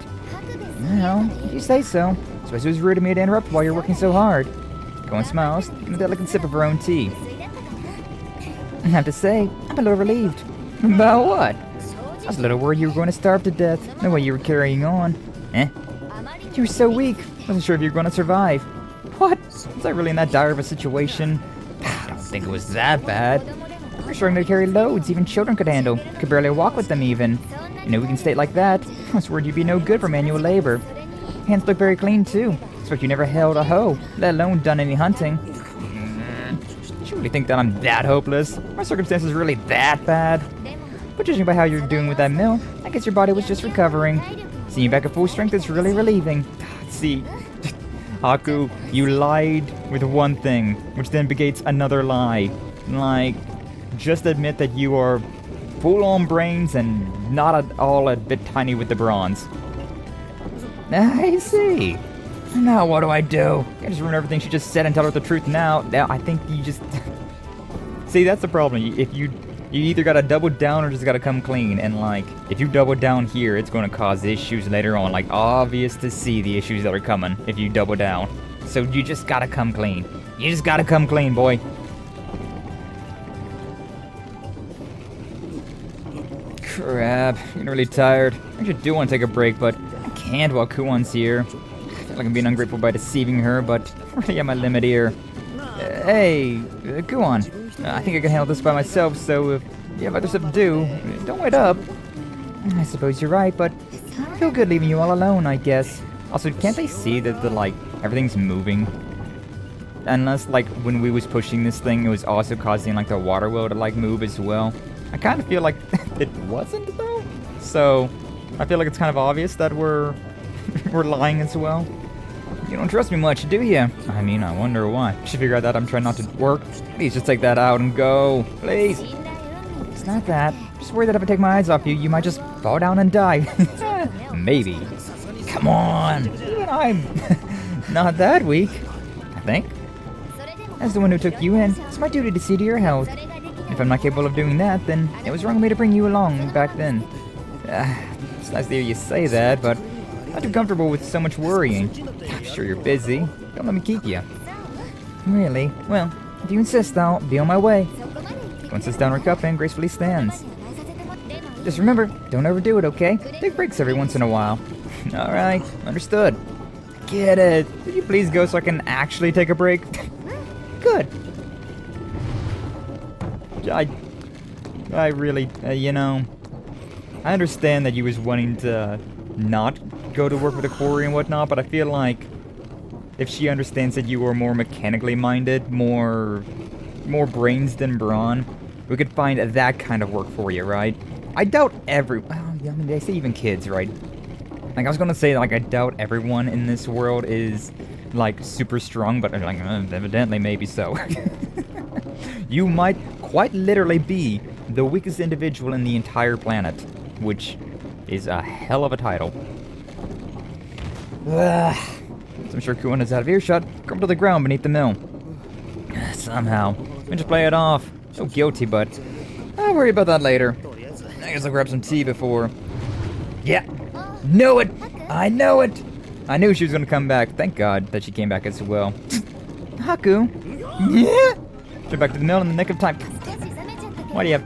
Well, you say so. Suppose it was rude of me to interrupt while you're working so hard. Kuon smiles, giving a delicate sip of her own tea. I have to say, I'm a little relieved. About what? I was a little worried you were going to starve to death, the way you were carrying on. You were so weak, wasn't sure if you were going to survive. What? Was I really in that dire of a situation? I don't think it was that bad. We're struggling to carry loads even children could handle. Could barely walk with them even. You know, we can stay like that. I was worried you'd be no good for manual labor. Hands look very clean too. expect you never held a hoe, let alone done any hunting. You really think that I'm that hopeless? My circumstances really that bad? But judging by how you're doing with that mill, I guess your body was just recovering. Seeing you back at full strength is really relieving. See, Haku, you lied with one thing, which then negates another lie. Like, just admit that you are full on brains and not at all a bit tiny with the bronze. I see. Now what do I do? I just ruin everything she just said and tell her the truth now. Now I think you just... See, that's the problem. If you either gotta double down or just gotta come clean. And like, if you double down here, it's gonna cause issues later on. Like, obvious to see the issues that are coming if you double down. So you just gotta come clean. You just gotta come clean, boy. Crap, I'm getting really tired. I actually do want to take a break, but I can't while Kuon's here. I feel like I'm being ungrateful by deceiving her, but I'm really at my limit here. Hey, Kuon, I think I can handle this by myself, so if you have other stuff to do, don't wait up. I suppose you're right, but I feel good leaving you all alone, I guess. Also, can't they see that everything's moving? Unless, like, when we was pushing this thing, it was also causing, like, the water wheel to, like, move as well. I kind of feel like it wasn't, though. So, I feel like it's kind of obvious that we're lying as well. You don't trust me much, do you? I mean, I wonder why. I should figure out that I'm trying not to work. Please just take that out and go. Please. It's not that. I'm just worried that if I take my eyes off you, you might just fall down and die. Maybe. Come on. Even I'm not that weak, I think. As the one who took you in, it's my duty to see to your health. If I'm not capable of doing that, then it was wrong of me to bring you along back then. It's nice to hear you say that, but I'm not too comfortable with so much worrying. I'm sure you're busy. Don't let me keep you. Really? Well, if you insist, I'll be on my way. One sits down her cup and gracefully stands. Just remember, don't overdo it, okay? Take breaks every once in a while. Alright, understood. Get it. Did you please go so I can actually take a break? Good. I really, you know, I understand that you was wanting to not go to work with a quarry and whatnot, but I feel like if she understands that you are more mechanically minded, more brains than brawn, we could find that kind of work for you, right? I doubt well, I mean, they say even kids, right? Like, I was gonna say, like, I doubt everyone in this world is, like, super strong, but, like, evidently, maybe so. You might quite literally be the weakest individual in the entire planet, which is a hell of a title. I'm sure Kuon is out of earshot, crumpled to the ground beneath the mill. Somehow. I just play it off. So guilty, but I'll worry about that later. I guess I'll grab some tea before... Yeah! Knew it! I know it! I knew she was gonna come back. Thank God that she came back as well. Haku? Yeah? Get back to the mill in the nick of time. Why do you have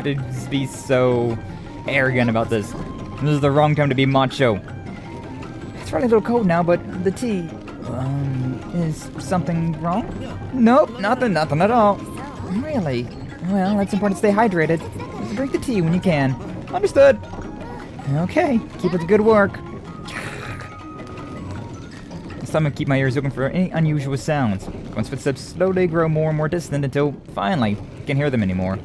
to be so arrogant about this? This is the wrong time to be macho. It's probably a little cold now, but the tea, is something wrong? Nope, nothing at all. Really? Well, it's important to stay hydrated. Just drink the tea when you can. Understood. Okay, keep up the good work. This time I keep my ears open for any unusual sounds. Once footsteps slowly grow more and more distant until, finally, I can't hear them anymore.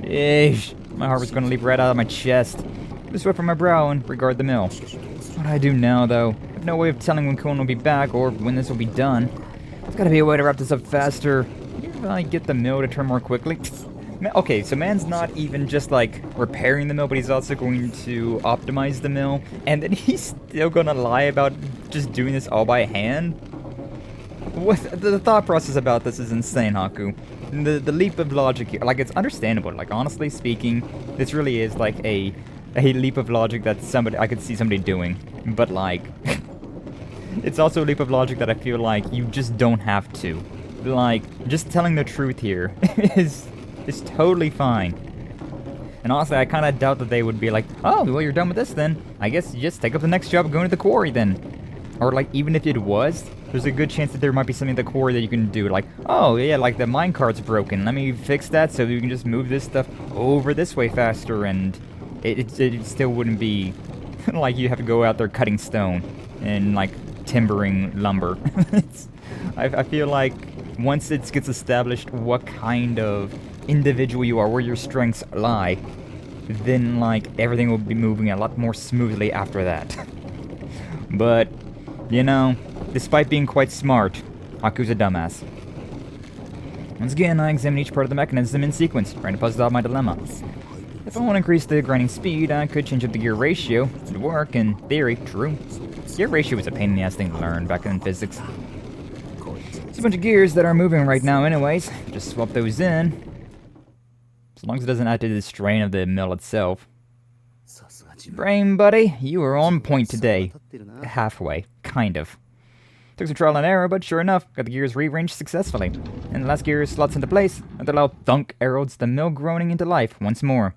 Eesh, my heart was gonna leap right out of my chest. The sweat from my brow and regard the mill. What do I do now, though? I have no way of telling when Kuon will be back or when this will be done. There's gotta be a way to wrap this up faster. Can I get the mill to turn more quickly? Okay, so man's not even just, like, repairing the mill, but he's also going to optimize the mill. And then he's still gonna lie about just doing this all by hand? What, the thought process about this is insane, Haku. The leap of logic here, like, it's understandable. Like, honestly speaking, this really is, like, a leap of logic that I could see somebody doing. But, like, it's also a leap of logic that I feel like you just don't have to. Like, just telling the truth here is totally fine. And honestly, I kind of doubt that they would be like, oh, well, you're done with this then. I guess you just take up the next job of going to the quarry then. Or, like, even if it was, there's a good chance that there might be something at the quarry that you can do. Like, oh, yeah, like the minecart's broken. Let me fix that so you can just move this stuff over this way faster. And it still wouldn't be like you have to go out there cutting stone. in, like, timbering lumber. I feel like once it gets established what kind of individual you are, where your strengths lie, then, like, everything will be moving a lot more smoothly after that. But, you know, despite being quite smart, Haku's a dumbass. Once again, I examine each part of the mechanism in sequence, trying to puzzle out my dilemma. If I want to increase the grinding speed, I could change up the gear ratio. It would work, in theory, true. Gear ratio was a pain in the ass thing to learn back in physics. There's a bunch of gears that are moving right now anyways. Just swap those in. As long as it doesn't add to the strain of the mill itself. Brain buddy, you were on point today. Halfway, kind of. Took some trial and error, but sure enough, got the gears rearranged successfully. And the last gear slots into place, and the loud thunk heralds the mill groaning into life once more.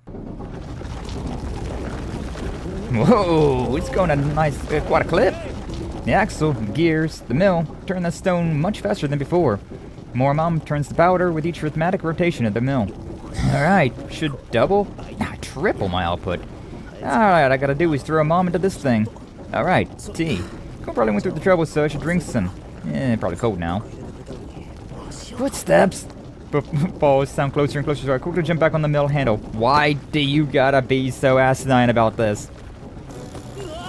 Whoa, it's going at a nice, quite a clip. The axle, the gears, the mill, turn the stone much faster than before. More mom turns the powder with each rhythmic rotation of the mill. Alright, should double, triple my output. Alright, I gotta do is throw a mom into this thing. Alright, tea. Cool probably went through the trouble, so I should drink some. Probably cold now. Footsteps! Balls sound closer and closer, so I quickly jump back on the mill handle. Why do you gotta be so asinine about this?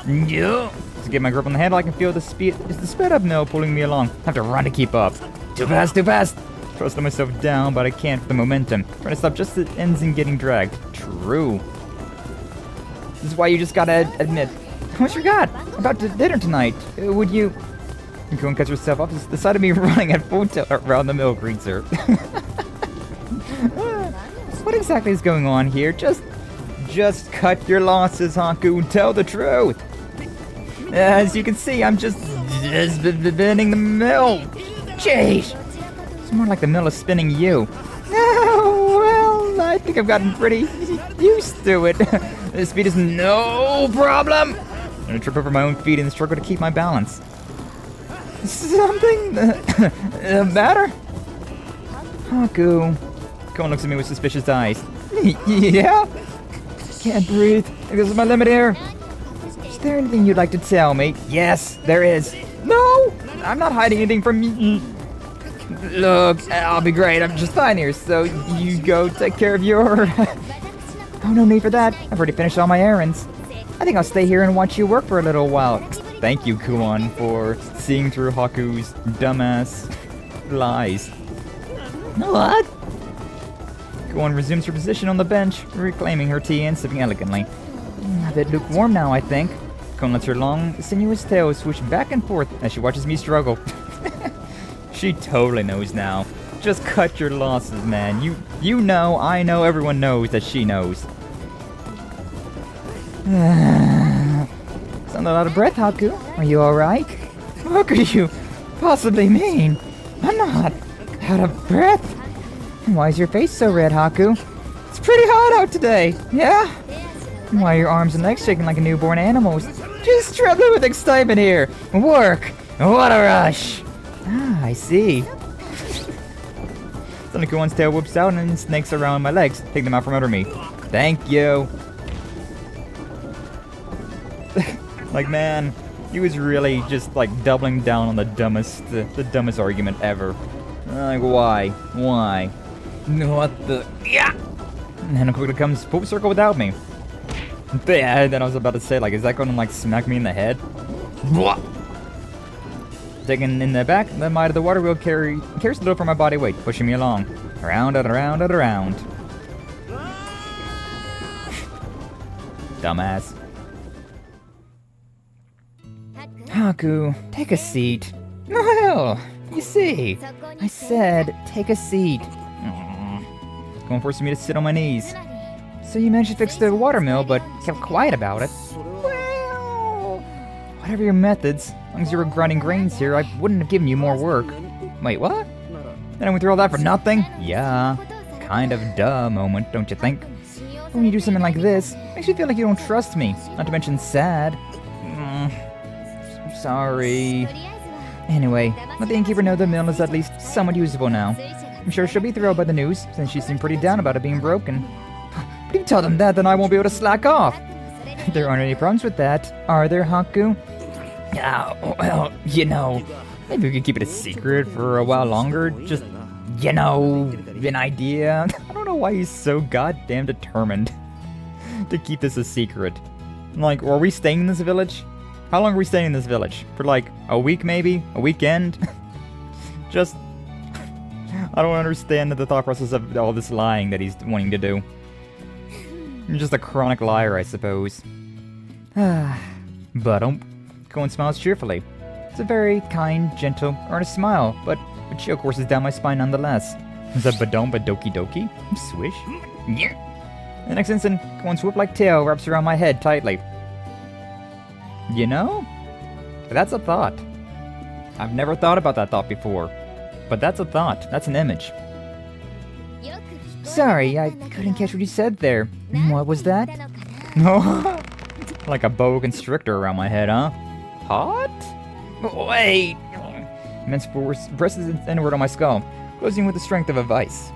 Yeah. To get my grip on the handle, I can feel the speed. It's the sped up mill pulling me along. I have to run to keep up. Too fast, too fast! Try to slow myself down, but I can't for the momentum. Trying to stop just as it ends in getting dragged. True. This is why you just gotta admit. I almost forgot about dinner tonight. Would you... Ukon cuts herself off. The sight of me running at full tilt around the mill greets her. What exactly is going on here? Just cut your losses, Haku, and tell the truth. As you can see, I'm just bending the mill. Jeez. It's more like the mill is spinning you. Oh, well, I think I've gotten pretty used to it. The speed is no problem. I'm gonna trip over my own feet and struggle to keep my balance. Something the matter? Haku. Kuon looks at me with suspicious eyes. Yeah? Can't breathe. This is my limit here. Is there anything you'd like to tell me? Yes, there is. No! I'm not hiding anything from you. Look, I'll be great. I'm just fine here, so you go take care of your... Oh, no need for that. I've already finished all my errands. I think I'll stay here and watch you work for a little while. Thank you, Kuon, for seeing through Haku's dumbass lies. What? Kuon resumes her position on the bench, reclaiming her tea and sipping elegantly. A bit lukewarm now, I think. Kuon lets her long, sinuous tail swoosh back and forth as she watches me struggle. She totally knows now. Just cut your losses, man. You know, I know, everyone knows that she knows. Sound out of breath, Haku. Are you alright? What could you possibly mean? I'm not out of breath. Why is your face so red, Haku? It's pretty hot out today, yeah? Why are your arms and legs shaking like a newborn animal's? Just trembling with excitement here. Work. What a rush. Ah, I see. Suddenly Kuon's tail whips out and snakes around my legs. Take them out from under me. Thank you. Like, man, he was really just like doubling down on the dumbest argument ever. Like, why? Why? What the? Yeah. And then it quickly comes full circle without me. Yeah, then I was about to say, like, is that going to like smack me in the head? Blah. Taken in the back, the might of the water wheel carries a little for my body weight, pushing me along. Around and around and around. Dumbass. Haku, take a seat. Well, you see, I said take a seat. Kuon forcing me to sit on my knees. So you managed to fix the water mill, but kept quiet about it. Well, whatever your methods, as long as you were grinding grains here, I wouldn't have given you more work. Wait, what? Then I went through all that for nothing? Yeah, kind of duh moment, don't you think? When you do something like this, it makes you feel like you don't trust me, not to mention sad. Sorry. Anyway, let the innkeeper know the mill is at least somewhat usable now. I'm sure she'll be thrilled by the news, since she seemed pretty down about it being broken. But if you tell them that, then I won't be able to slack off. There aren't any problems with that, are there, Haku? Well, maybe we could keep it a secret for a while longer. Just, an idea. I don't know why he's so goddamn determined to keep this a secret. Like, are we staying in this village? How long are we staying in this village? For like a week maybe? A weekend? Just, I don't understand the thought process of all this lying that he's wanting to do. He's just a chronic liar, I suppose. But Kuon smiles cheerfully. It's a very kind, gentle, earnest smile, but a chill courses down my spine nonetheless. Is that badom badoki doki? Swish? The next instant, Kuon's whip-like tail wraps around my head tightly. That's a thought. I've never thought about that thought before. But that's a thought. That's an image. Sorry, I couldn't catch what you said there. What was that? No. Like a boa constrictor around my head, huh? Hot? Wait! Immense force presses inward on my skull, closing with the strength of a vice.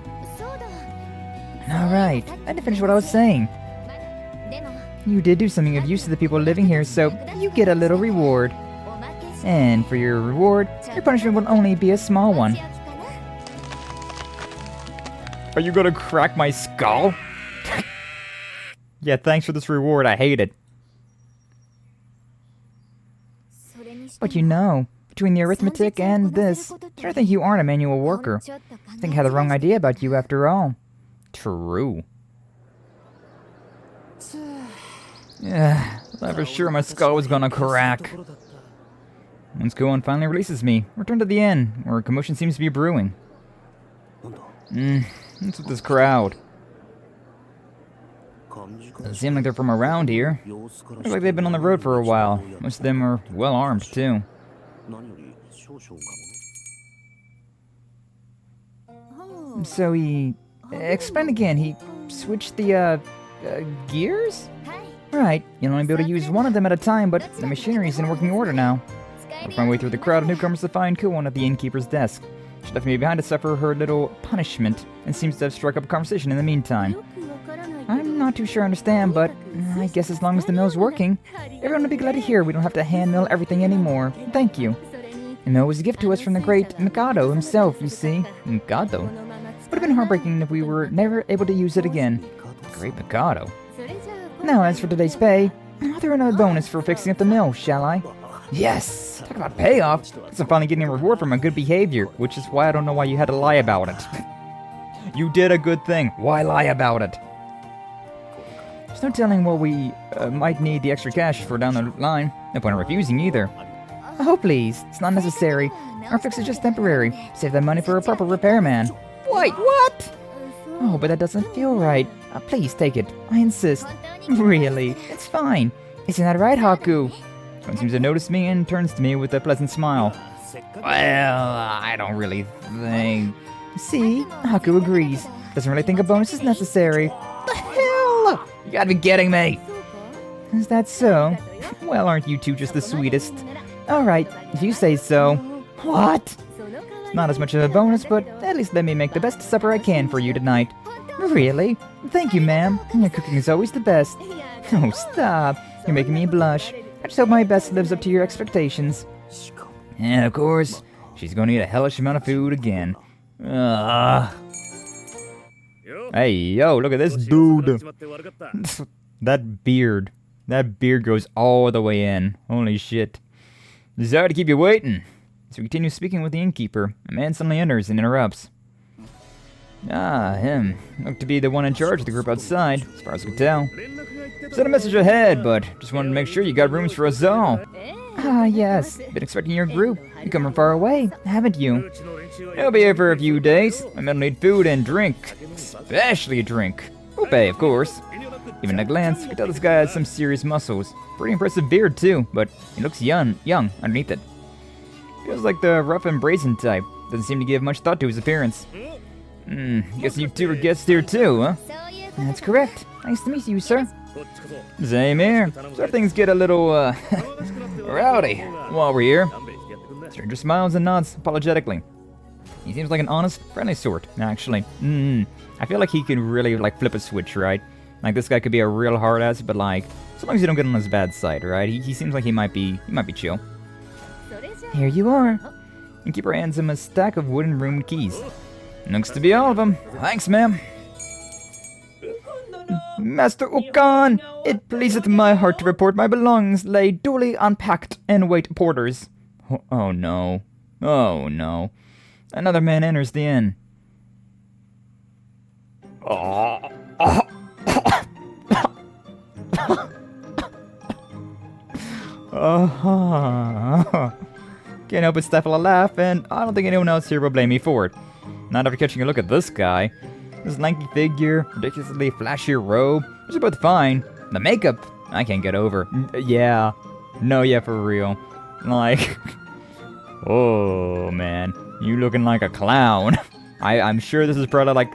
Alright, I didn't finish what I was saying. You did do something of use to the people living here, so you get a little reward. And for your reward, your punishment will only be a small one. Are you gonna crack my skull? Yeah, thanks for this reward, I hate it. But between the arithmetic and this, I think you aren't a manual worker. I think I had the wrong idea about you after all. True. Yeah, I thought for sure my skull was gonna crack. Once Kuon finally releases me, return to the inn, where a commotion seems to be brewing. What's with this crowd? Doesn't seem like they're from around here. Looks like they've been on the road for a while. Most of them are well armed, too. So he... explain again, he switched the, gears? Right, you'll only be able to use one of them at a time, but the machinery's in working order now. I'll find my way through the crowd of newcomers to find Kuon at the innkeeper's desk. She left me behind to suffer her little punishment, and seems to have struck up a conversation in the meantime. I'm not too sure I understand, but I guess as long as the mill's working, everyone will be glad to hear we don't have to hand mill everything anymore. Thank you. The mill was a gift to us from the great Mikado himself, you see. Mikado? Would have been heartbreaking if we were never able to use it again. Great Mikado. Now, as for today's pay, I'll throw another bonus for fixing up the mill, shall I? Yes! Talk about payoff! Guess I'm finally getting a reward for my good behavior, which is why I don't know why you had to lie about it. You did a good thing. Why lie about it? There's no telling what we might need the extra cash for down the line. No point in refusing either. Oh, please. It's not necessary. Our fix is just temporary. Save that money for a proper repairman. Wait, what? Oh, but that doesn't feel right. Please take it. I insist. Really? It's fine. Isn't that right, Haku? One seems to notice me and turns to me with a pleasant smile. Well, I don't really think... See? Haku agrees. Doesn't really think a bonus is necessary. The hell? You gotta be kidding me. Is that so? Well, aren't you two just the sweetest? Alright, if you say so. What? It's not as much of a bonus, but at least let me make the best supper I can for you tonight. Really? Thank you, ma'am. Your cooking is always the best. Oh, stop. You're making me blush. I just hope my best lives up to your expectations. And of course, she's gonna eat a hellish amount of food again. Hey, yo, look at this dude. That beard. That beard goes all the way in. Holy shit. Sorry to keep you waiting. As we continue speaking with the innkeeper, a man suddenly enters and interrupts. Ah, him. Looked to be the one in charge of the group outside, as far as I could tell. Sent a message ahead, but just wanted to make sure you got rooms for us all. Ah, yes. Been expecting your group. You come from far away, haven't you? I'll be here for a few days. My men need food and drink. Especially a drink. We'll pay, of course. Even at a glance, you can tell this guy has some serious muscles. Pretty impressive beard, too, but he looks young underneath it. Feels like the rough and brazen type. Doesn't seem to give much thought to his appearance. Guess you two are guests here, too, huh? That's correct. Nice to meet you, sir. Same here. So things get a little, rowdy while we're here. Stranger smiles and nods apologetically. He seems like an honest, friendly sort, actually. I feel like he could really, flip a switch, right? Like, this guy could be a real hard ass, but, as long as you don't get on his bad side, right? He seems like he might be chill. Here you are. And Keeper hands him a stack of wooden room keys. Looks to be all of them. Thanks, ma'am. Master Ukon, it pleaseth my heart to report my belongings lay duly unpacked and wait porters. Oh no. Oh no. Another man enters the inn. Can't help but stifle a laugh, and I don't think anyone else here will blame me for it. Not after catching a look at this guy. This lanky figure, ridiculously flashier robe, which are both fine. The makeup, I can't get over. Yeah. No, yeah, for real. Like, oh man, you looking like a clown. I'm sure this is probably like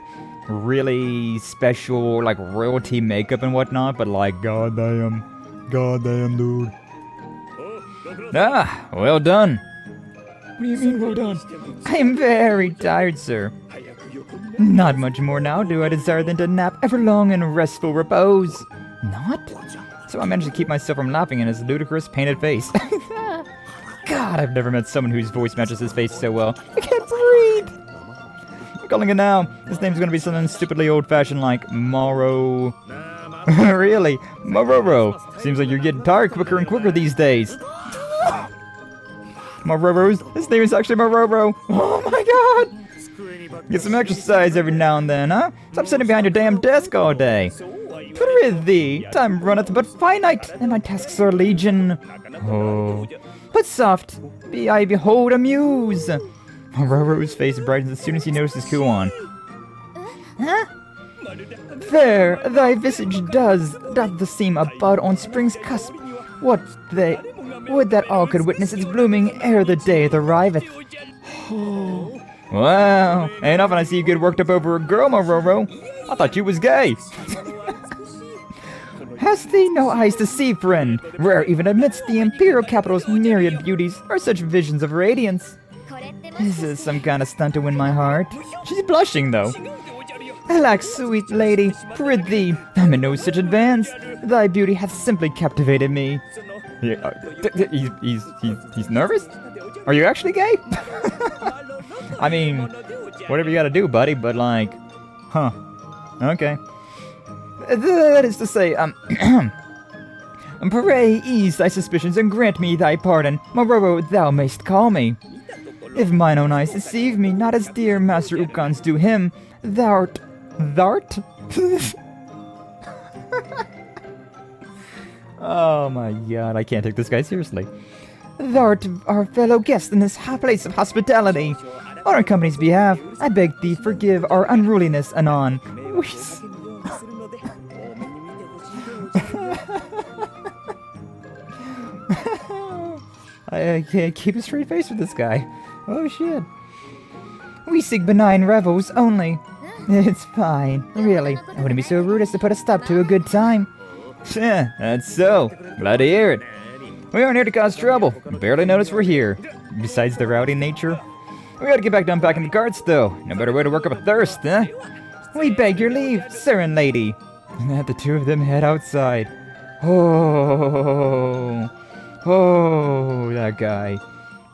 really special, like royalty makeup and whatnot, but like, goddamn, dude. Ah, well done. What do you mean, well done? I am very tired, sir. Not much more now do I desire than to nap ever long in restful repose. Not? So I managed to keep myself from laughing in his ludicrous painted face. God, I've never met someone whose voice matches his face so well. I can't breathe. I'm calling it now. His name's gonna be something stupidly old-fashioned like Moro. Really? Mororo. Seems like you're getting tired quicker and quicker these days. Mororo's? His name is actually Mororo. Oh my god! Get some exercise every now and then, huh? Stop sitting behind your damn desk all day. Prithee, time runneth but finite, and my tasks are legion. Oh. But soft, be I behold amuse. Mororo's face brightens as soon as he notices Kuon. Huh? Fair, thy visage doth the seem about on spring's cusp. Would that all could witness its blooming ere the day arriveth. Oh. Wow, ain't often I see you get worked up over a girl, Mororo. I thought you was gay. Hast thee no eyes to see, friend? Rare even amidst the imperial capital's myriad beauties are such visions of radiance. This is some kind of stunt to win my heart. She's blushing, though. Alack, sweet lady, prithee, I'm in no such advance. Thy beauty hath simply captivated me. Yeah, he's nervous? Are you actually gay? I mean, whatever you gotta do, buddy, but like, huh. Okay. That is to say, pray ease thy suspicions and grant me thy pardon. Mororo, thou mayst call me. If mine own eyes deceive me, not as dear Master Ukon's do him, thou'rt? Oh my god, I can't take this guy seriously. Thou'rt our fellow guest in this place of hospitality. On our company's behalf, I beg thee forgive our unruliness anon. I can't keep a straight face with this guy. Oh shit. We seek benign revels only. It's fine, really. I wouldn't be so rude as to put a stop to a good time. Yeah, that's so. Glad to hear it. We aren't here to cause trouble. Barely notice we're here. Besides the rowdy nature. We gotta get back to unpacking the carts, though. No better way to work up a thirst, huh? We beg your leave, sir and lady. And the two of them head outside. Oh, that guy.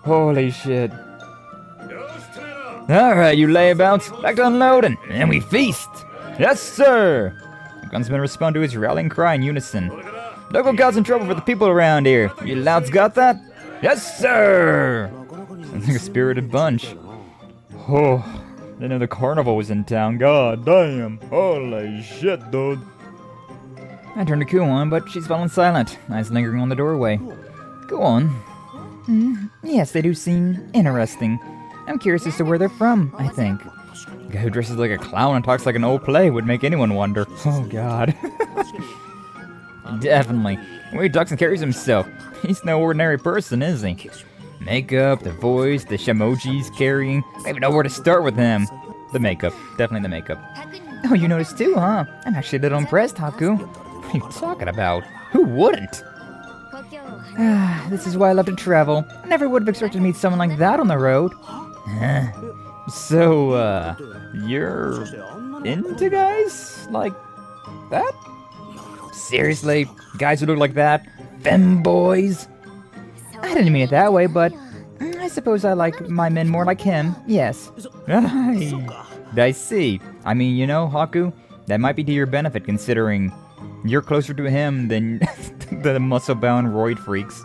Holy shit. Alright, you layabouts, back to unloading, and we feast! Yes, sir! The gunsmen respond to his rallying cry in unison. Don't go causing trouble for the people around here. You louds got that? Yes, sir! Sounds like a spirited bunch. Oh, didn't know the carnival was in town. God damn. Holy shit, dude. I turned to Kuon, but she's fallen silent. Eyes lingering on the doorway. Go on. Yes, they do seem interesting. I'm curious as to where they're from, I think. A guy who dresses like a clown and talks like an old play would make anyone wonder. Oh, God. Definitely. The way he ducks and carries himself. He's no ordinary person, is he? Makeup, the voice, the shemojis carrying. I don't even know where to start with him. The makeup. Definitely the makeup. Oh, you noticed too, huh? I'm actually a little impressed, Haku. What are you talking about? Who wouldn't? This is why I love to travel. I never would have expected to meet someone like that on the road. So, you're into guys like that? Seriously? Guys who look like that? Femboys? I didn't mean it that way, but suppose I like my men more like him, yes. I see. I mean, you know, Haku, that might be to your benefit considering you're closer to him than the muscle-bound roid freaks.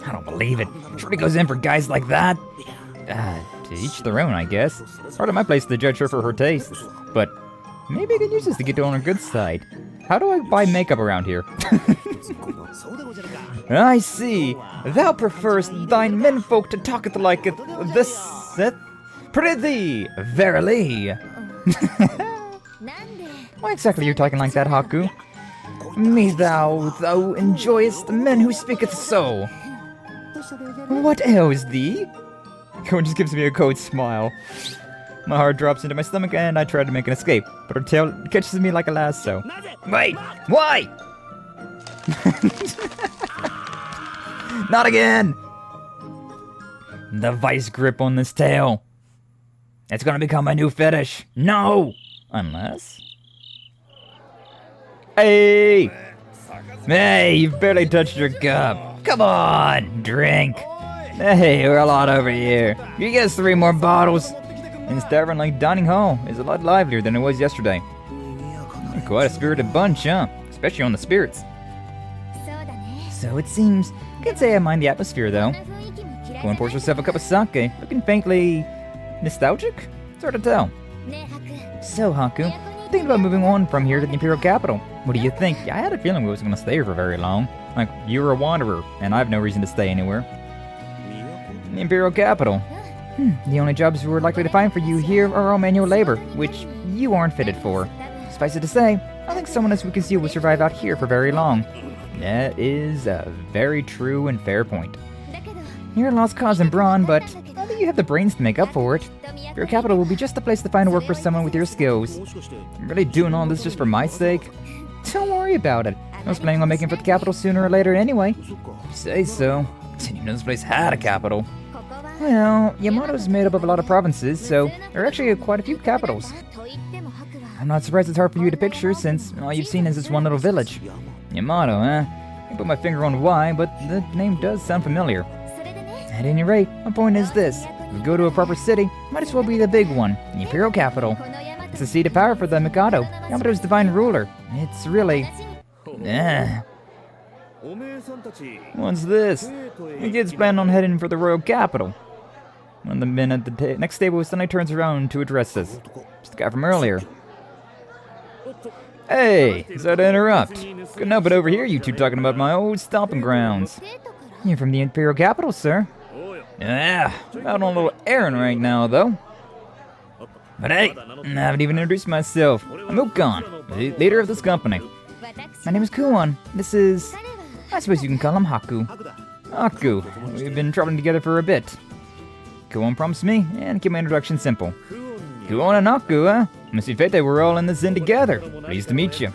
I don't believe it. Sure he goes in for guys like that. To each their own, I guess. Part of my place to judge her for her tastes. But maybe I can use this to get on her good side. How do I buy makeup around here? I see. Thou prefers thine menfolk to talketh like this. Prithee, verily. Why exactly are you talking like that, Haku? Me thou enjoyest men who speaketh so. What ails thee? Kuon just gives me a cold smile. My heart drops into my stomach and I try to make an escape, but her tail catches me like a lasso. Wait, why? Not again! The vice grip on this tail. It's gonna become my new fetish. No! Unless... Hey! Hey, you've barely touched your cup. Come on, drink. Hey, we're a lot over here. You get us 3 more bottles. And this tavern like dining hall is a lot livelier than it was yesterday. Quite a spirited bunch, huh? Especially on the spirits. So it seems. Can't say I mind the atmosphere, though. Kuon pours herself a cup of sake, looking faintly nostalgic? It's hard to tell. So, Haku, thinking about moving on from here to the Imperial Capital. What do you think? I had a feeling we wasn't going to stay here for very long. Like, you were a wanderer, and I have no reason to stay anywhere. The Imperial Capital. The only jobs we're likely to find for you here are all manual labor, which you aren't fitted for. Suffice it to say, I think someone as we can see will survive out here for very long. That is a very true and fair point. You're a lost cause in brawn, but I think you have the brains to make up for it. Your capital will be just the place to find work for someone with your skills. I'm really doing all this just for my sake? Don't worry about it. I was planning on making for the capital sooner or later anyway. You say so. Didn't even know this place had a capital. Well, Yamato is made up of a lot of provinces, so there are actually quite a few capitals. I'm not surprised it's hard for you to picture, since all you've seen is this one little village. Yamato, huh? I can't put my finger on why, but the name does sound familiar. At any rate, my point is this. If we go to a proper city, might as well be the big one, the Imperial Capital. It's the seat of power for the Mikado, Yamato's divine ruler. It's really... What's this? The kid's planning on heading for the royal capital. One of the men at the next table suddenly turns around to address us. It's the guy from earlier. Hey, sorry to interrupt. Couldn't help but overhear you two talking about my old stomping grounds. You're from the Imperial Capital, sir. Yeah, out on a little errand right now, though. But hey, I haven't even introduced myself. I'm Ukon, the leader of this company. My name is Kuon. This is... I suppose you can call him Haku. Haku. We've been traveling together for a bit. Kuon promised me, and keep my introduction simple. Kuon and Haku, huh? Must be fate we're all in this in together. Pleased to meet you.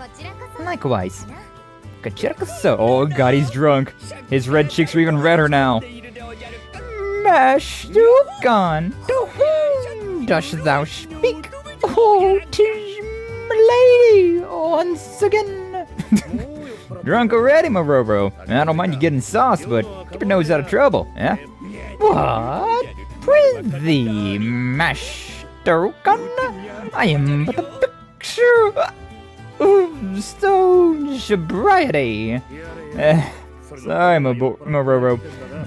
Likewise. So, oh god, he's drunk. His red cheeks are even redder now. Mash Ukon, to whom dost thou speak? Oh, 'tis milady once again. Drunk already, Mororo. I don't mind you getting sauce, but keep your nose out of trouble, eh? What? Prithee, Master Ukon? I am but the picture of stone sobriety. Sorry, Mororo,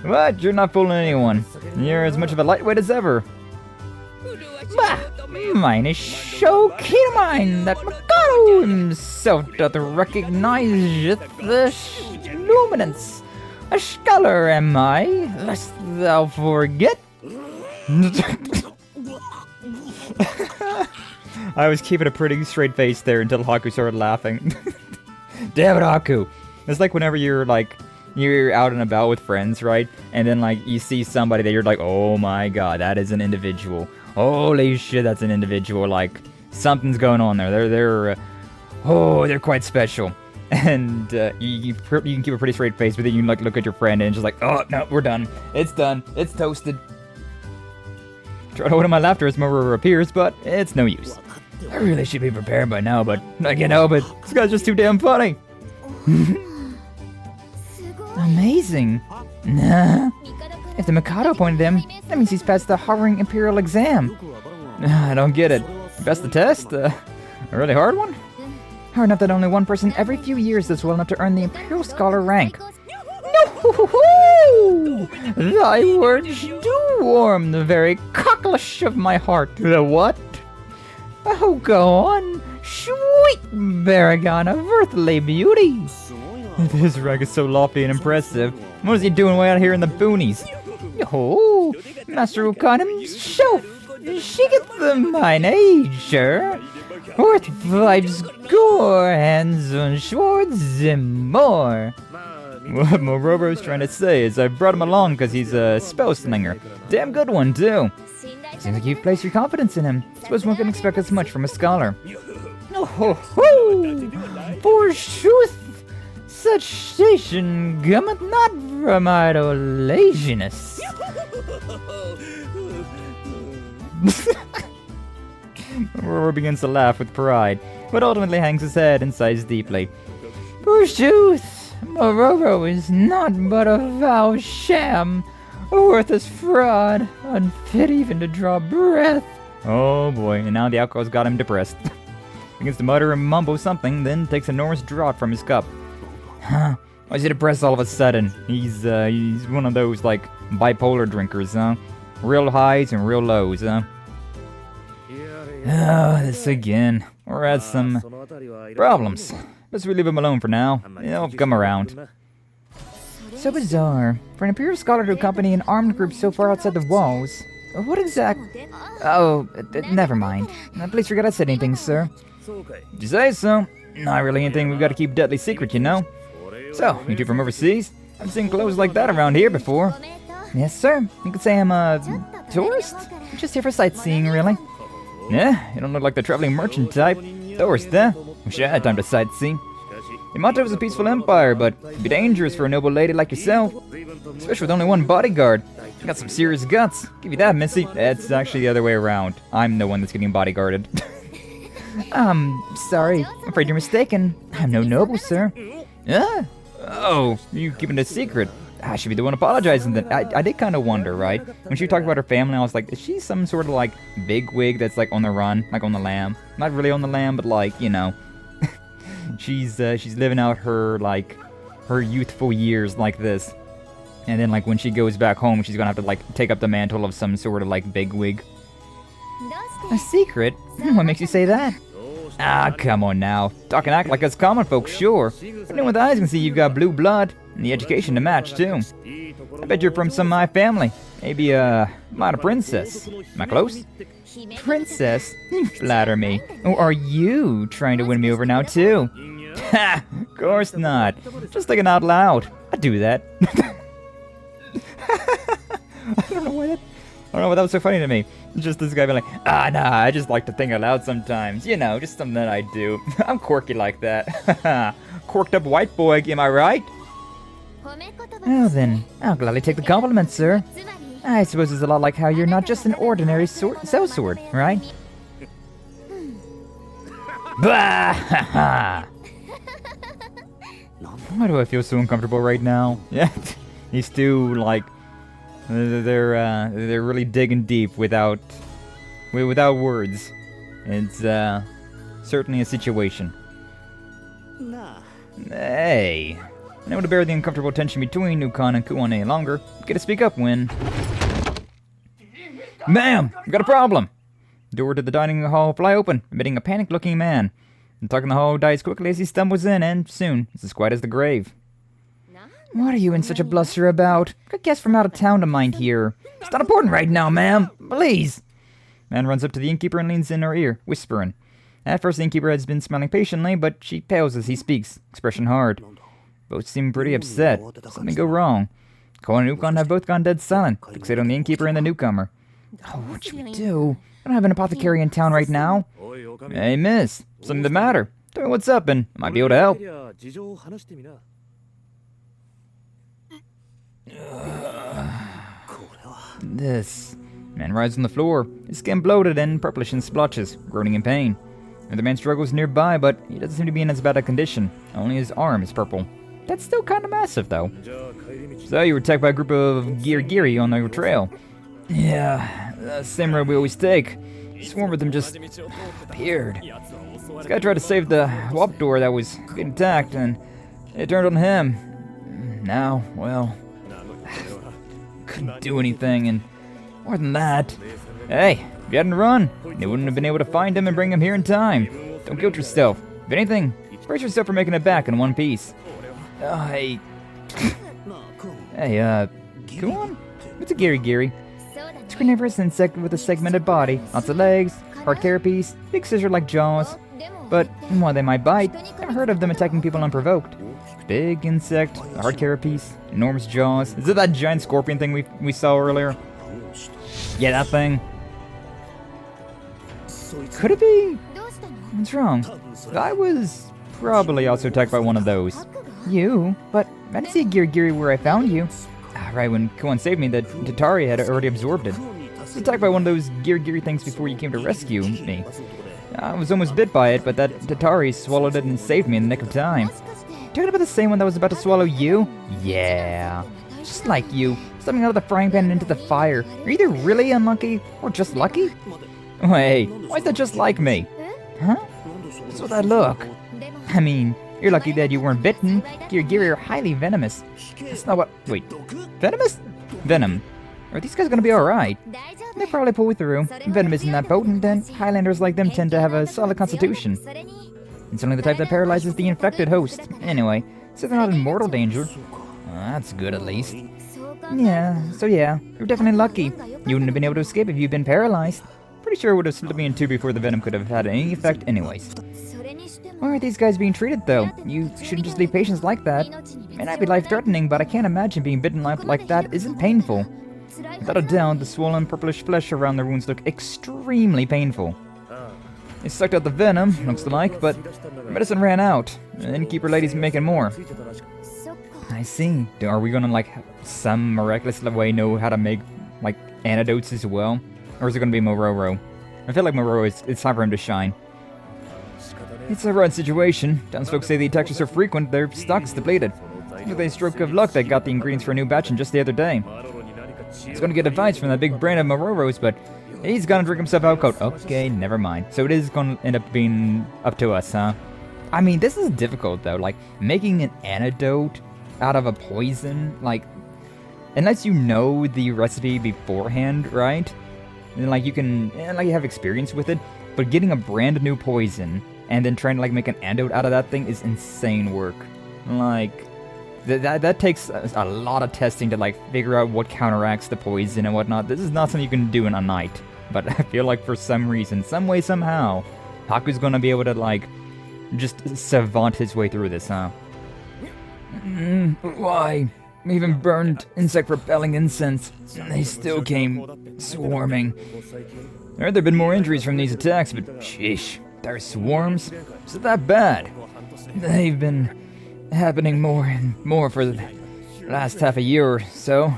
but you're not fooling anyone. You're as much of a lightweight as ever. Bah! Mine is so keen of mine that Mikado himself doth recognize the luminance. A scholar am I, lest thou forget. I was keeping a pretty straight face there until Haku started laughing. Damn it, Haku. It's like whenever you're out and about with friends, right? And then you see somebody that you're like, oh my god, that is an individual. Holy shit, that's an individual. Something's going on there. They're quite special. And you can keep a pretty straight face, but then you look at your friend and just like, oh no, we're done. It's done. It's toasted. Try to hold my laughter as Mororo appears, but it's no use. I really should be prepared by now, but I can't help it. This guy's just too damn funny. Amazing. Nah. If the Mikado appointed him, that means he's passed the hovering Imperial exam. I don't get it. You passed the test? A really hard one? Hard enough that only one person every few years does well enough to earn the Imperial Scholar rank. No! Thy words do warm the very cocklish of my heart. The what? Oh, go on. Sweet Baragon of earthly beauty. This rank is so lofty and impressive. What is he doing way out here in the boonies? Oh, Master Ukon himself. She gets the mine age, sir. Worth 5 score hands on swords and more. What Mororo's trying to say is I brought him along because he's a spell slinger. Damn good one, too. Seems like you've placed your confidence in him. Suppose one can expect as much from a scholar. Oh ho ho! For truth, such station cometh not from idle laziness. Mororo begins to laugh with pride, but ultimately hangs his head and sighs deeply. Forsooth, Mororo is not but a foul sham, a worthless fraud, unfit even to draw breath. Oh boy, and now the alcohol's got him depressed. Begins to mutter and mumble something, then takes an enormous draught from his cup. Huh? Why is he depressed all of a sudden? He's one of those, like, bipolar drinkers, huh? Real highs and real lows, huh? Oh, this again. We're at some problems. Let's leave him alone for now. He'll come around. So bizarre. For an Imperial Scholar to accompany an armed group so far outside the walls. What exact... Oh, never mind. Please forget I said anything, sir. You say so. Not really anything we've got to keep deadly secret, you know. So, you two from overseas? I've seen clothes like that around here before. Yes, sir. You could say I'm a tourist. Just here for sightseeing, really. Yeah, you don't look like the traveling merchant type. Tourist, eh? Wish I had time to sightsee. Yamato is a peaceful empire, but it'd be dangerous for a noble lady like yourself. Especially with only one bodyguard. You got some serious guts. Give you that, Missy. It's actually the other way around. I'm the one that's getting bodyguarded. Sorry. I'm afraid you're mistaken. I'm no noble, sir. Oh, you keeping it a secret. I should be the one apologizing then. I did kind of wonder, right? When she talked about her family, I was like, is she some sort of, like, bigwig that's, like, on the run? Like, on the lam? Not really on the lam, but, like, you know. She's living out her, like, her youthful years like this. And then, like, when she goes back home, she's gonna have to, like, take up the mantle of some sort of, like, bigwig. A secret? What makes you say that? Ah, come on now. Talk and act like us common folks, sure. But anyone with eyes can see you've got blue blood. And the education to match, too. I bet you're from some of my family. Maybe, not a princess. Am I close? Princess? You flatter me. Or are you trying to win me over now, too? Ha! Of course not. Just thinking out loud. I'd do that. I don't know why that was so funny to me. Just this guy being like, nah, I just like to think aloud sometimes. You know, just something that I do. I'm quirky like that. Quirked up white boy, am I right? Well then, I'll gladly take the compliment, sir. I suppose it's a lot like how you're not just an ordinary sellsword, right? Bah! Why do I feel so uncomfortable right now? Yeah, these two, like, they're really digging deep without words. It's certainly a situation. Hey, unable to bear the uncomfortable tension between Ukon and Kuon any longer, get to speak up when. Ma'am, we've got a problem. The door to the dining hall fly open, admitting a panicked-looking man. The talk in the hall dies quickly as he stumbles in, and soon it's as quiet as the grave. What are you in such a bluster about? Got guests from out of town to mind here. It's not important right now, ma'am. Please. Man runs up to the innkeeper and leans in her ear, whispering. At first, the innkeeper has been smiling patiently, but she pales as he speaks, expression hard. Both seem pretty upset. Something go wrong. Kuon and Ukon have both gone dead silent, fixated on the innkeeper and the newcomer. Oh, what should we do? I don't have an apothecary in town right now. Hey, miss. Something the matter? Tell me what's up and I might be able to help. This. Man rises on the floor, his skin bloated and purplish in splotches, groaning in pain. Another man struggles nearby, but he doesn't seem to be in as bad a condition. Only his arm is purple. That's still kind of massive, though. So you were attacked by a group of Giri on the trail. Yeah, the same road we always take. A swarm of them just appeared. This guy tried to save the warp door that was getting attacked, and it turned on him. Now, well, couldn't do anything, and more than that, hey, if you hadn't run, you wouldn't have been able to find him and bring him here in time. Don't guilt yourself. If anything, brace yourself for making it back in one piece. Hey, Kuon? What's a Giri-Giri? It's a carnivorous insect with a segmented body, lots of legs, hard carapace, big scissor-like jaws. But while they might bite, I've heard of them attacking people unprovoked. Big insect, hard carapace, enormous jaws. Is it that giant scorpion thing we saw earlier? Yeah, that thing. Could it be? What's wrong? I was probably also attacked by one of those. You? But I didn't see a Giri-Giri where I found you. Right when Kuon saved me, the Tatari had already absorbed it. I was attacked by one of those Giri-Giri things before you came to rescue me. I was almost bit by it, but that Tatari swallowed it and saved me in the nick of time. Talking about the same one that was about to swallow you? Yeah. Just like you, stepping out of the frying pan and into the fire. You're either really unlucky, or just lucky? Wait, why is that just like me? Huh? What's with that look? I mean, you're lucky that you weren't bitten. Giri-Giri are highly venomous. That's not what... Wait. Venomous? Venom. Are these guys gonna be alright? They probably pull through. Venom isn't that potent, and Highlanders like them tend to have a solid constitution. It's only the type that paralyzes the infected host. Anyway, so they're not in mortal danger. That's good at least. Yeah, you're definitely lucky. You wouldn't have been able to escape if you'd been paralyzed. Pretty sure it would have slipped me in two before the venom could have had any effect anyways. Why are these guys being treated though? You shouldn't just leave patients like that. It may not be life-threatening, but I can't imagine being bitten like that isn't painful. Without a doubt, the swollen purplish flesh around the wounds look extremely painful. They sucked out the venom, looks like, but medicine ran out. The innkeeper lady's making more. I see. Are we gonna, like, some miraculous way know how to make, like, antidotes as well? Or is it gonna be Mororo? I feel like Mororo it's time for him to shine. It's a run situation. Townsfolk say the attacks are so frequent, their stock is depleted. With a stroke of luck, they got the ingredients for a new batch in just the other day. He's gonna get advice from that big brand of Mororo's, but he's gonna drink himself out cold. Okay, never mind. So it is gonna end up being up to us, huh? I mean, this is difficult though. Like, making an antidote out of a poison, like, unless you know the recipe beforehand, right? And like you can, like, you have experience with it, but getting a brand new poison and then trying to like make an antidote out of that thing is insane work. Like, that takes a lot of testing to like figure out what counteracts the poison and whatnot. This is not something you can do in a night. But I feel like for some reason, some way, somehow, Haku's gonna be able to like just savant his way through this, huh? Why? Even burned insect-repelling incense, and they still came swarming. I heard there've been more injuries from these attacks, but sheesh, there's swarms? Is it that bad? They've been happening more and more for the last half a year or so.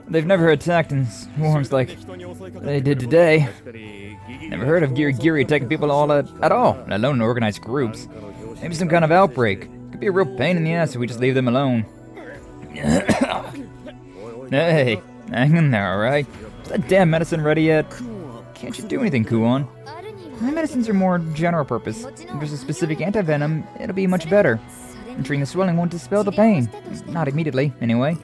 They've never attacked in swarms like they did today. Never heard of Giri-Giri attacking people at all, let alone in organized groups. Maybe some kind of outbreak. Could be a real pain in the ass if we just leave them alone. Hey, hang in there, alright? Is that damn medicine ready yet? Can't you do anything, Kuon? My medicines are more general purpose. If there's a specific anti-venom, it'll be much better. Entering the swelling won't dispel the pain. Not immediately, anyway.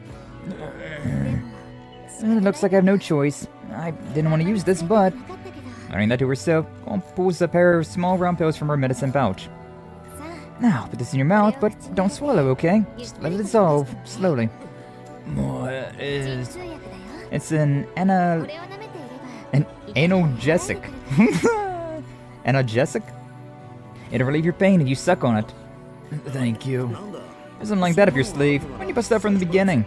It looks like I have no choice. I didn't want to use this, but... Learning that to herself, Kuon pulls a pair of small round pills from her medicine pouch. Now, put this in your mouth, but don't swallow, okay? Just let it dissolve, slowly. What is... It's an analgesic. Analgesic? It'll relieve your pain if you suck on it. Thank you. There's something like that up your sleeve. When you bust that from the beginning.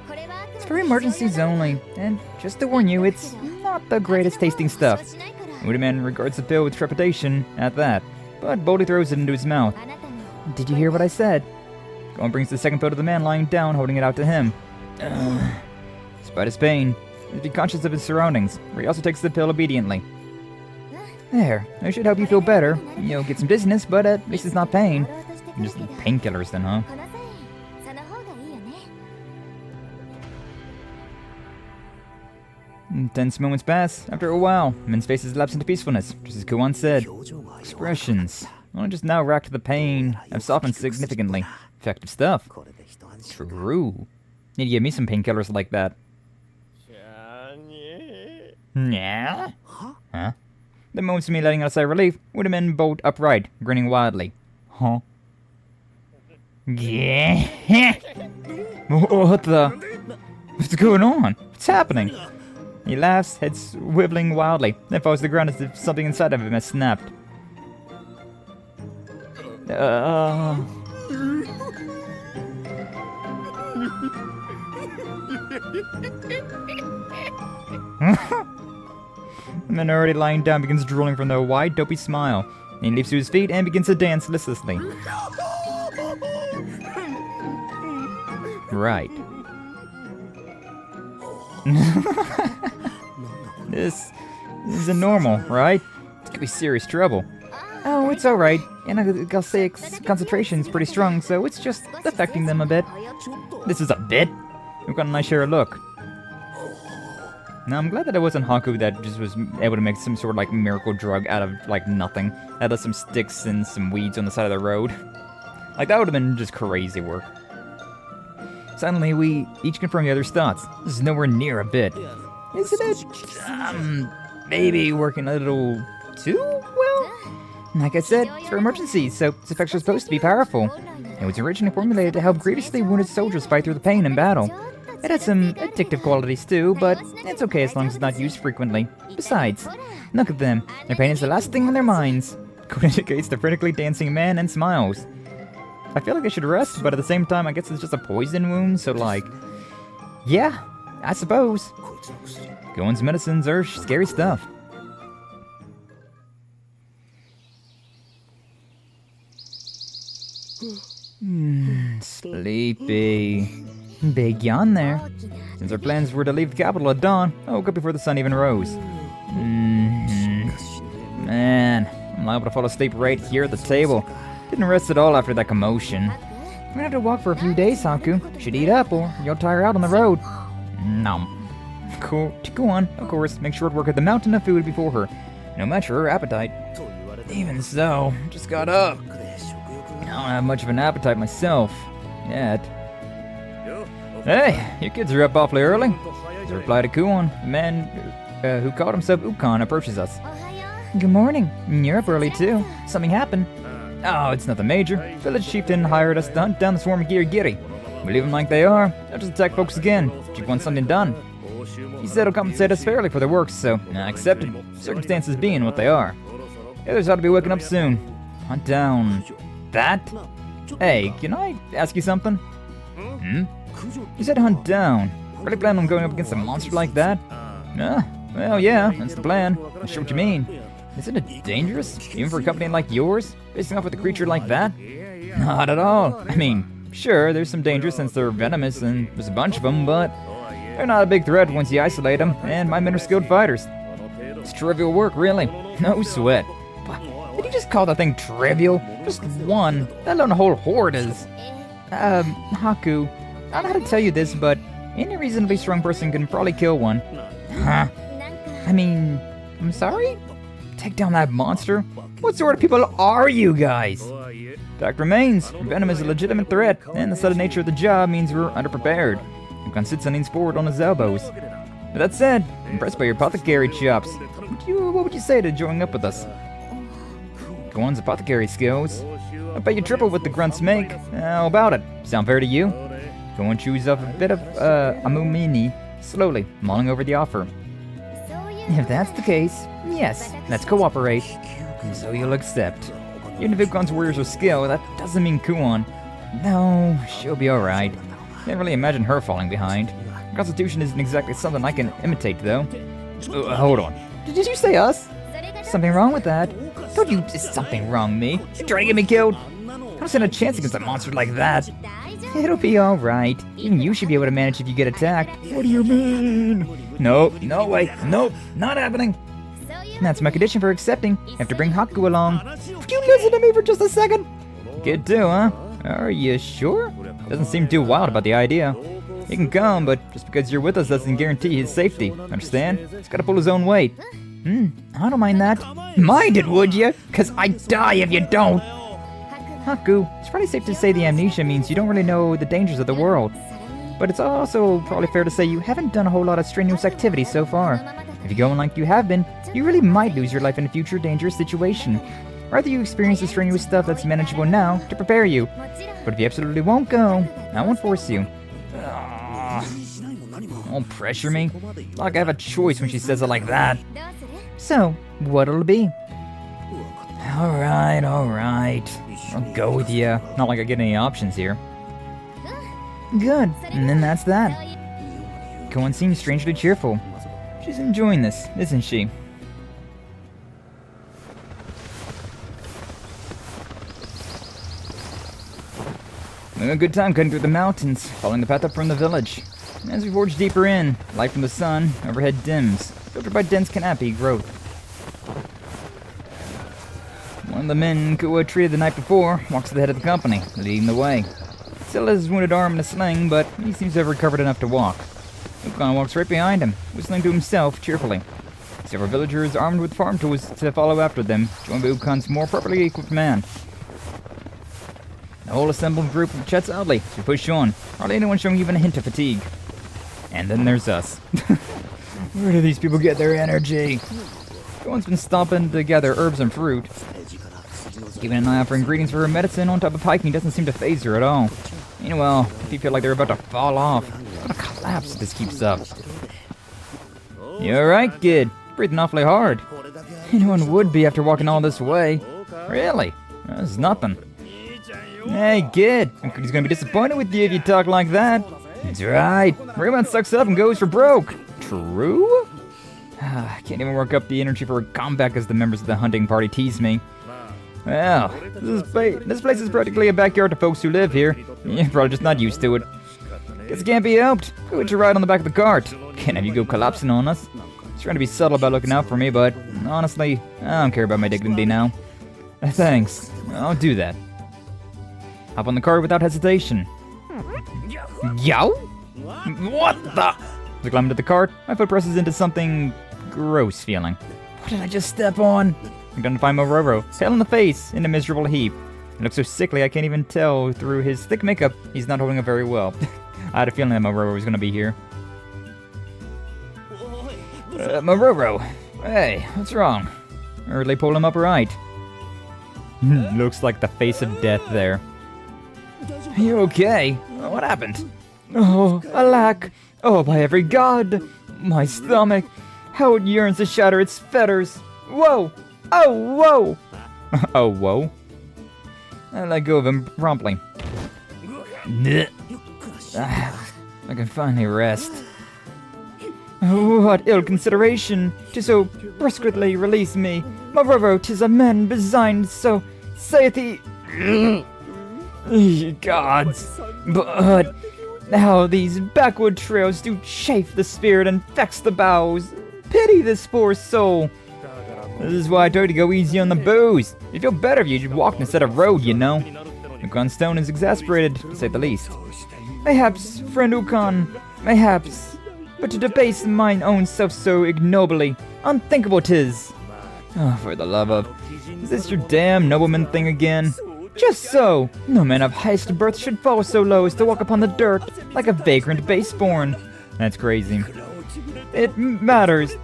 It's for emergencies only, and just to warn you, it's not the greatest tasting stuff. Woody Man regards the pill with trepidation at that, but boldly throws it into his mouth. Did you hear what I said? Kuon brings the second pill to the man lying down, holding it out to him. Despite his pain, he's be conscious of his surroundings, where he also takes the pill obediently. There, I should help you feel better. You'll get some dizziness, but at least it's not pain. Just painkillers then, huh? tense moments pass. After a while, men's faces lapse into peacefulness, just as Kuon said. Expressions, only just now racked the pain, have softened significantly. Effective stuff. True. Need to give me some painkillers like that. Yeah? Huh? The moments of me letting out a sigh of relief would have been bolt upright, grinning wildly. Huh? Yeah? What the? What's going on? What's happening? He laughs, head swiveling wildly, then falls to the ground as if something inside of him has snapped. The man already lying down begins drooling from the wide, dopey smile. He leaps to his feet and begins to dance listlessly. Right. This isn't normal, right? This could be serious trouble. Oh, it's alright. Analgesic concentration's pretty strong, so it's just affecting them a bit. This is a bit? We've got a nice share of look. Now, I'm glad that it wasn't Haku that just was able to make some sort of, like, miracle drug out of, like, nothing. Out of some sticks and some weeds on the side of the road. Like, that would have been just crazy work. Suddenly, we each confirm the other's thoughts. This is nowhere near a bit. Isn't it, maybe working a little too well? Like I said, it's for emergencies, so this effects are supposed to be powerful. It was originally formulated to help grievously wounded soldiers fight through the pain in battle. It has some addictive qualities too, but it's okay as long as it's not used frequently. Besides, look at them. Their pain is the last thing on their minds. Code indicates the frantically dancing man and smiles. I feel like I should rest, but at the same time, I guess it's just a poison wound, so like... yeah, I suppose. Kuon's medicines are scary stuff. Sleepy. Big yawn there. Since our plans were to leave the capital at dawn, I woke up before the sun even rose. Man, I'm liable to fall asleep right here at the table. Didn't rest at all after that commotion. I'm gonna have to walk for a few days, Haku. Should eat up or you'll tire out on the road. Nom. Cool. To go on, of course, make sure to work at the mountain of food before her. No match for her appetite. Even so, just got up. I don't have much of an appetite myself. Yet. Hey, your kids are up awfully early. As a reply to Kuon, the man who called himself Ukon approaches us. Good morning. You're up early too. Something happened. Oh, it's nothing major. Village chieftain hired us to hunt down the swarm of Boro-Gigiri. We leave them like they are. They'll just attack folks again. Chief wants something done. He said he'll compensate us fairly for their work, so I accepted. Circumstances being what they are. The others ought to be waking up soon. Hunt down... that? Hey, can I ask you something? You said hunt down. Really plan on going up against a monster like that? Well, yeah, that's the plan. Not sure what you mean. Isn't it dangerous, even for a company like yours, facing off with a creature like that? Not at all. I mean, sure, there's some danger since they're venomous and there's a bunch of them, but they're not a big threat once you isolate them, and my men are skilled fighters. It's trivial work, really. No sweat. Did you just call that thing trivial? Just one, let alone a whole horde is. Haku, I don't know how to tell you this, but any reasonably strong person can probably kill one. Huh? I mean, I'm sorry? Take down that monster? What sort of people are you guys? Fact remains, venom is a legitimate threat, and the sudden nature of the job means we're underprepared. Ukon sits and leans forward on his elbows. But that said, I'm impressed by your apothecary chops. What would you say to joining up with us? Kuon's apothecary skills. I bet you triple what the grunts make. How about it? Sound fair to you? Kuon chews off a bit of amumini, slowly, mulling over the offer. If that's the case, yes, let's cooperate. So you'll accept. Even if Ukon's warriors are skilled, that doesn't mean Kuon. No, she'll be alright. Can't really imagine her falling behind. Her constitution isn't exactly something I can imitate, though. Hold on. Did you say us? Something wrong with that? Told you there's something wrong, me. You trying to get me killed? I don't stand a chance against a monster like that. It'll be alright. Even you should be able to manage if you get attacked. What do you mean? No way. Nope, not happening. That's my condition for accepting. You have to bring Haku along. Would you listen to me for just a second? Kid too, huh? Are you sure? Doesn't seem too wild about the idea. He can come, but just because you're with us doesn't guarantee his safety. Understand? He's gotta pull his own weight. I don't mind that. Mind it, would you? 'Cause I'd die if you don't. Haku, it's probably safe to say the amnesia means you don't really know the dangers of the world. But it's also probably fair to say you haven't done a whole lot of strenuous activities so far. If you go on like you have been, you really might lose your life in a future dangerous situation. Rather you experience the strenuous stuff that's manageable now to prepare you. But if you absolutely won't go, I won't force you. Don't pressure me. Like I have a choice when she says it like that. So, what'll it be? Alright. I'll go with you. Not like I get any options here. Good, and then that's that. Kuon seems strangely cheerful. She's enjoying this, isn't she? We had a good time cutting through the mountains, following the path up from the village. As we forge deeper in, light from the sun overhead dims, filtered by dense canopy growth. One of the men Kuon treated the night before walks to the head of the company, leading the way. Still has his wounded arm in a sling, but he seems to have recovered enough to walk. Ukon walks right behind him, whistling to himself cheerfully. Several villagers armed with farm tools to follow after them, joined by Ukon's more properly equipped man. The whole assembled group chats loudly as we push on, hardly anyone showing even a hint of fatigue. And then there's us. Where do these people get their energy? Kuon's been stopping to gather herbs and fruit. Keeping an eye out for ingredients for her medicine on top of hiking doesn't seem to faze her at all. Meanwhile, if you feel like they're about to fall off, it's gonna collapse if this keeps up. You alright, kid? Breathing awfully hard. Anyone would be after walking all this way. Really? That's nothing. Hey, kid, he's gonna be disappointed with you if you talk like that. That's right. Everyone sucks up and goes for broke. True? I can't even work up the energy for a comeback as the members of the hunting party tease me. Well, this place is practically a backyard to folks who live here. You're probably just not used to it. Guess it can't be helped. Go hitch a ride on the back of the cart. Can't have you go collapsing on us. He's trying to be subtle about looking out for me, but honestly, I don't care about my dignity now. Thanks. I'll do that. Hop on the cart without hesitation. Yow? What the? As I climb into the cart, my foot presses into something gross feeling. What did I just step on? I'm gonna find Mororo, pale in the face, in a miserable heap. He looks so sickly I can't even tell through his thick makeup he's not holding up very well. I had a feeling that Mororo was gonna be here. Mororo, hey, what's wrong? Or they pull him up right? Looks like the face of death there. Are you okay? What happened? Oh, alack! Oh, by every god! My stomach! How it yearns to shatter its fetters! Whoa! Oh, whoa! Oh, whoa? I let go of him promptly. I can finally rest. What ill consideration to so brusquely release me. Moreover, 'tis a man designed so, saith he. Ye gods! But how these backward trails do chafe the spirit and vex the bowels. Pity this poor soul. This is why I told you to go easy on the booze. You'd feel better if you'd walked instead of rode, you know. Ukon Stone is exasperated, to say the least. Mayhaps, friend Ukon, mayhaps. But to debase mine own self so ignobly, unthinkable 'tis. Oh, for the love of... Is this your damn nobleman thing again? Just so! No man of highest birth should fall so low as to walk upon the dirt like a vagrant baseborn. That's crazy. It matters.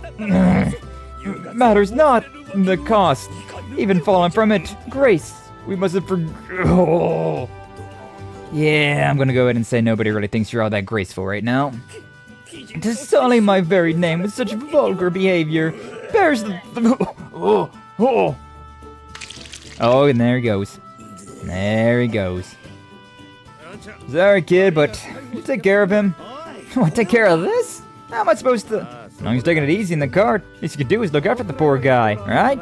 Matters not the cost. Even fallen from it, grace. We mustn't Oh. Yeah, I'm gonna go ahead and say nobody really thinks you're all that graceful right now. To sully my very name with such vulgar behavior bears the... Oh, and there he goes. There he goes. Sorry, kid, but you take care of him. What, take care of this? How am I supposed to... As long as he's taking it easy in the cart, least you could do is look out for the poor guy, right?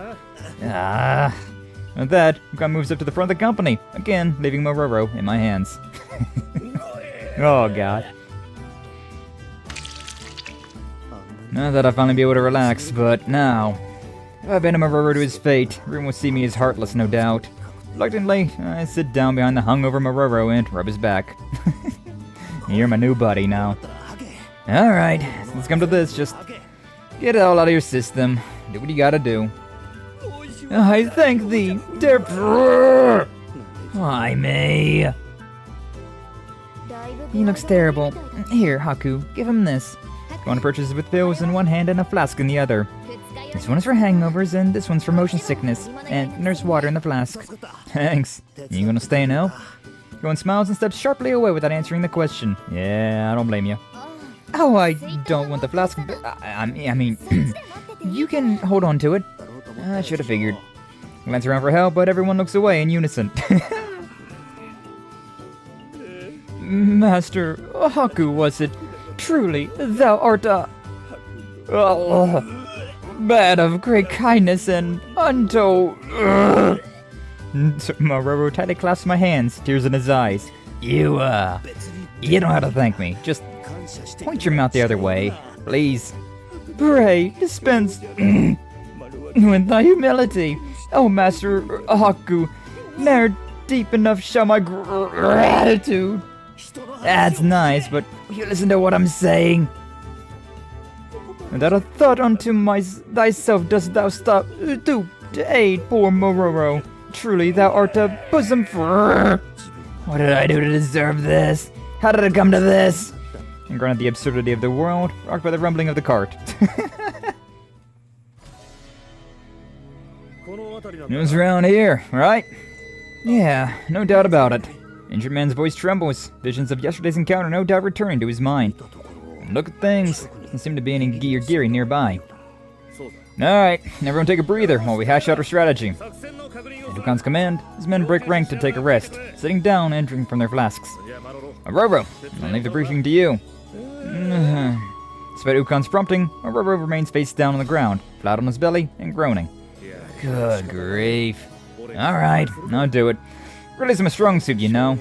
With that, Ukon moves up to the front of the company, again leaving Mororo in my hands. Oh, God. Now that I'll finally be able to relax, but now... If I abandon Mororo to his fate, everyone will see me as heartless, no doubt. Reluctantly, I sit down behind the hungover Mororo and rub his back. You're my new buddy now. Alright, let's come to this. Just get it all out of your system. Do what you gotta do. I thank thee, dear. I may. He looks terrible. Here, Haku, give him this. Going to purchase it with pills in one hand and a flask in the other. This one is for hangovers and this one's for motion sickness. And there's water in the flask. Thanks. You gonna stay now? Ukon smiles and steps sharply away without answering the question. Yeah, I don't blame you. Oh, I don't want the flask. I mean, you can hold on to it. I should have figured. Glance around for help, but everyone looks away in unison. Master Haku, was it? Truly, thou art a man of great kindness and untold. Mororo tightly clasps my hands, tears in his eyes. You don't have to thank me. Just point your mouth the other way, please. Pray, dispense with thy humility. Oh, Master Haku, ne'er deep enough show my gratitude. That's nice, but will you listen to what I'm saying? Without a thought unto thyself dost thou stop to aid poor Mororo. Truly thou art a bosom for. What did I do to deserve this? How did it come to this? And granted the absurdity of the world, rocked by the rumbling of the cart. It was around here, right? Yeah, no doubt about it. Injured man's voice trembles. Visions of yesterday's encounter no doubt returning to his mind. Look at things. Doesn't seem to be any Gigiri nearby. Alright, everyone take a breather while we hash out our strategy. At Ukon's command, his men break rank to take a rest, sitting down and drinking from their flasks. Mororo, I'll leave the briefing to you. Despite Ukon's prompting, Mororo remains face down on the ground, flat on his belly and groaning. Good grief. Alright, I'll do it. Really my strong suit, you know.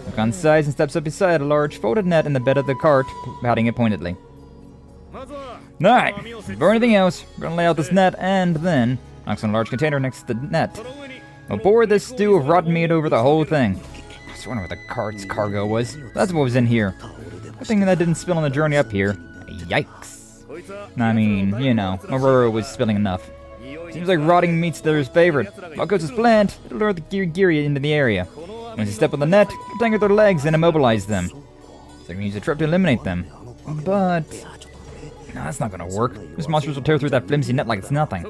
Ukon sighs and steps up beside a large folded net in the bed of the cart, patting it pointedly. Alright, before anything else, we're gonna lay out this net and then knocks on a large container next to the net. We'll pour this stew of rotten meat over the whole thing. I was wondering what the cart's cargo was. That's what was in here. Good thing that didn't spill on the journey up here. Yikes. I mean, you know, Mororo was spilling enough. Seems like rotting meat's their favorite. If all goes as planned, it'll lure the Gigiri into the area. Once you step on the net, tangle their legs and immobilize them. So you can use a trap to eliminate them. But no, that's not gonna work. These monsters will tear through that flimsy net like it's nothing.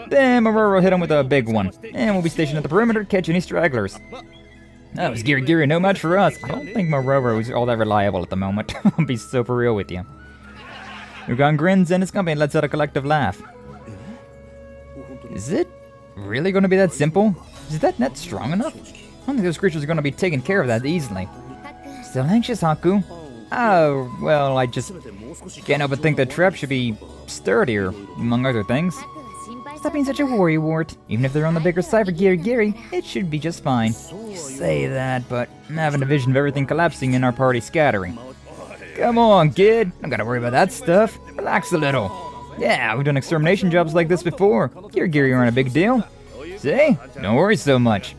Damn, Mororo hit him with a big one. And we'll be stationed at the perimeter to catch any stragglers. That was Gigiri no match for us. I don't think Mororo is all that reliable at the moment. I'll be so for real with you. Ukon grins and his company lets out a collective laugh. Is it really going to be that simple? Is that net strong enough? I don't think those creatures are going to be taking care of that easily. Still anxious, Haku? Oh, well, I just can't help but think the trap should be sturdier, among other things. Stop being such a worrywart. Even if they're on the bigger side for Gigiri, it should be just fine. You say that, but I'm having a vision of everything collapsing and our party scattering. Come on, kid. Don't gotta worry about that stuff. Relax a little. Yeah, we've done extermination jobs like this before. Gigiri aren't a big deal. See? Don't worry so much.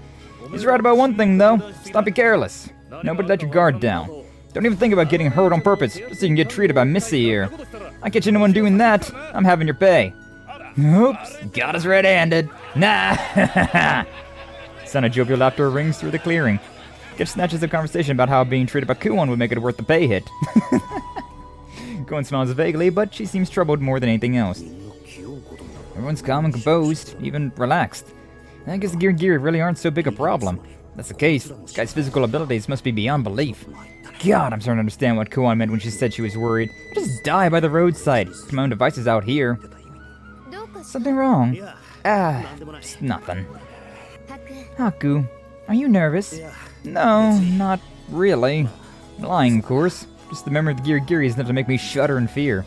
He's right about one thing, though. Stop being careless. Nobody let your guard down. Don't even think about getting hurt on purpose, just so you can get treated by Missy here. I catch anyone doing that, I'm having your pay. Oops, got us red-handed. Nah! Sound of jovial laughter rings through the clearing. Get snatches of conversation about how being treated by Kuon would make it worth the pay hit. Kuon smiles vaguely, but she seems troubled more than anything else. Everyone's calm and composed, even relaxed. I guess the Gigiri really aren't so big a problem. If that's the case, Skye's physical abilities must be beyond belief. God, I'm starting to understand what Kuon meant when she said she was worried. I'll just die by the roadside. My own devices out here. Something wrong? Just nothing. Haku, are you nervous? No, not really. Lying, of course. Just the memory of the Gigiri is enough to make me shudder in fear.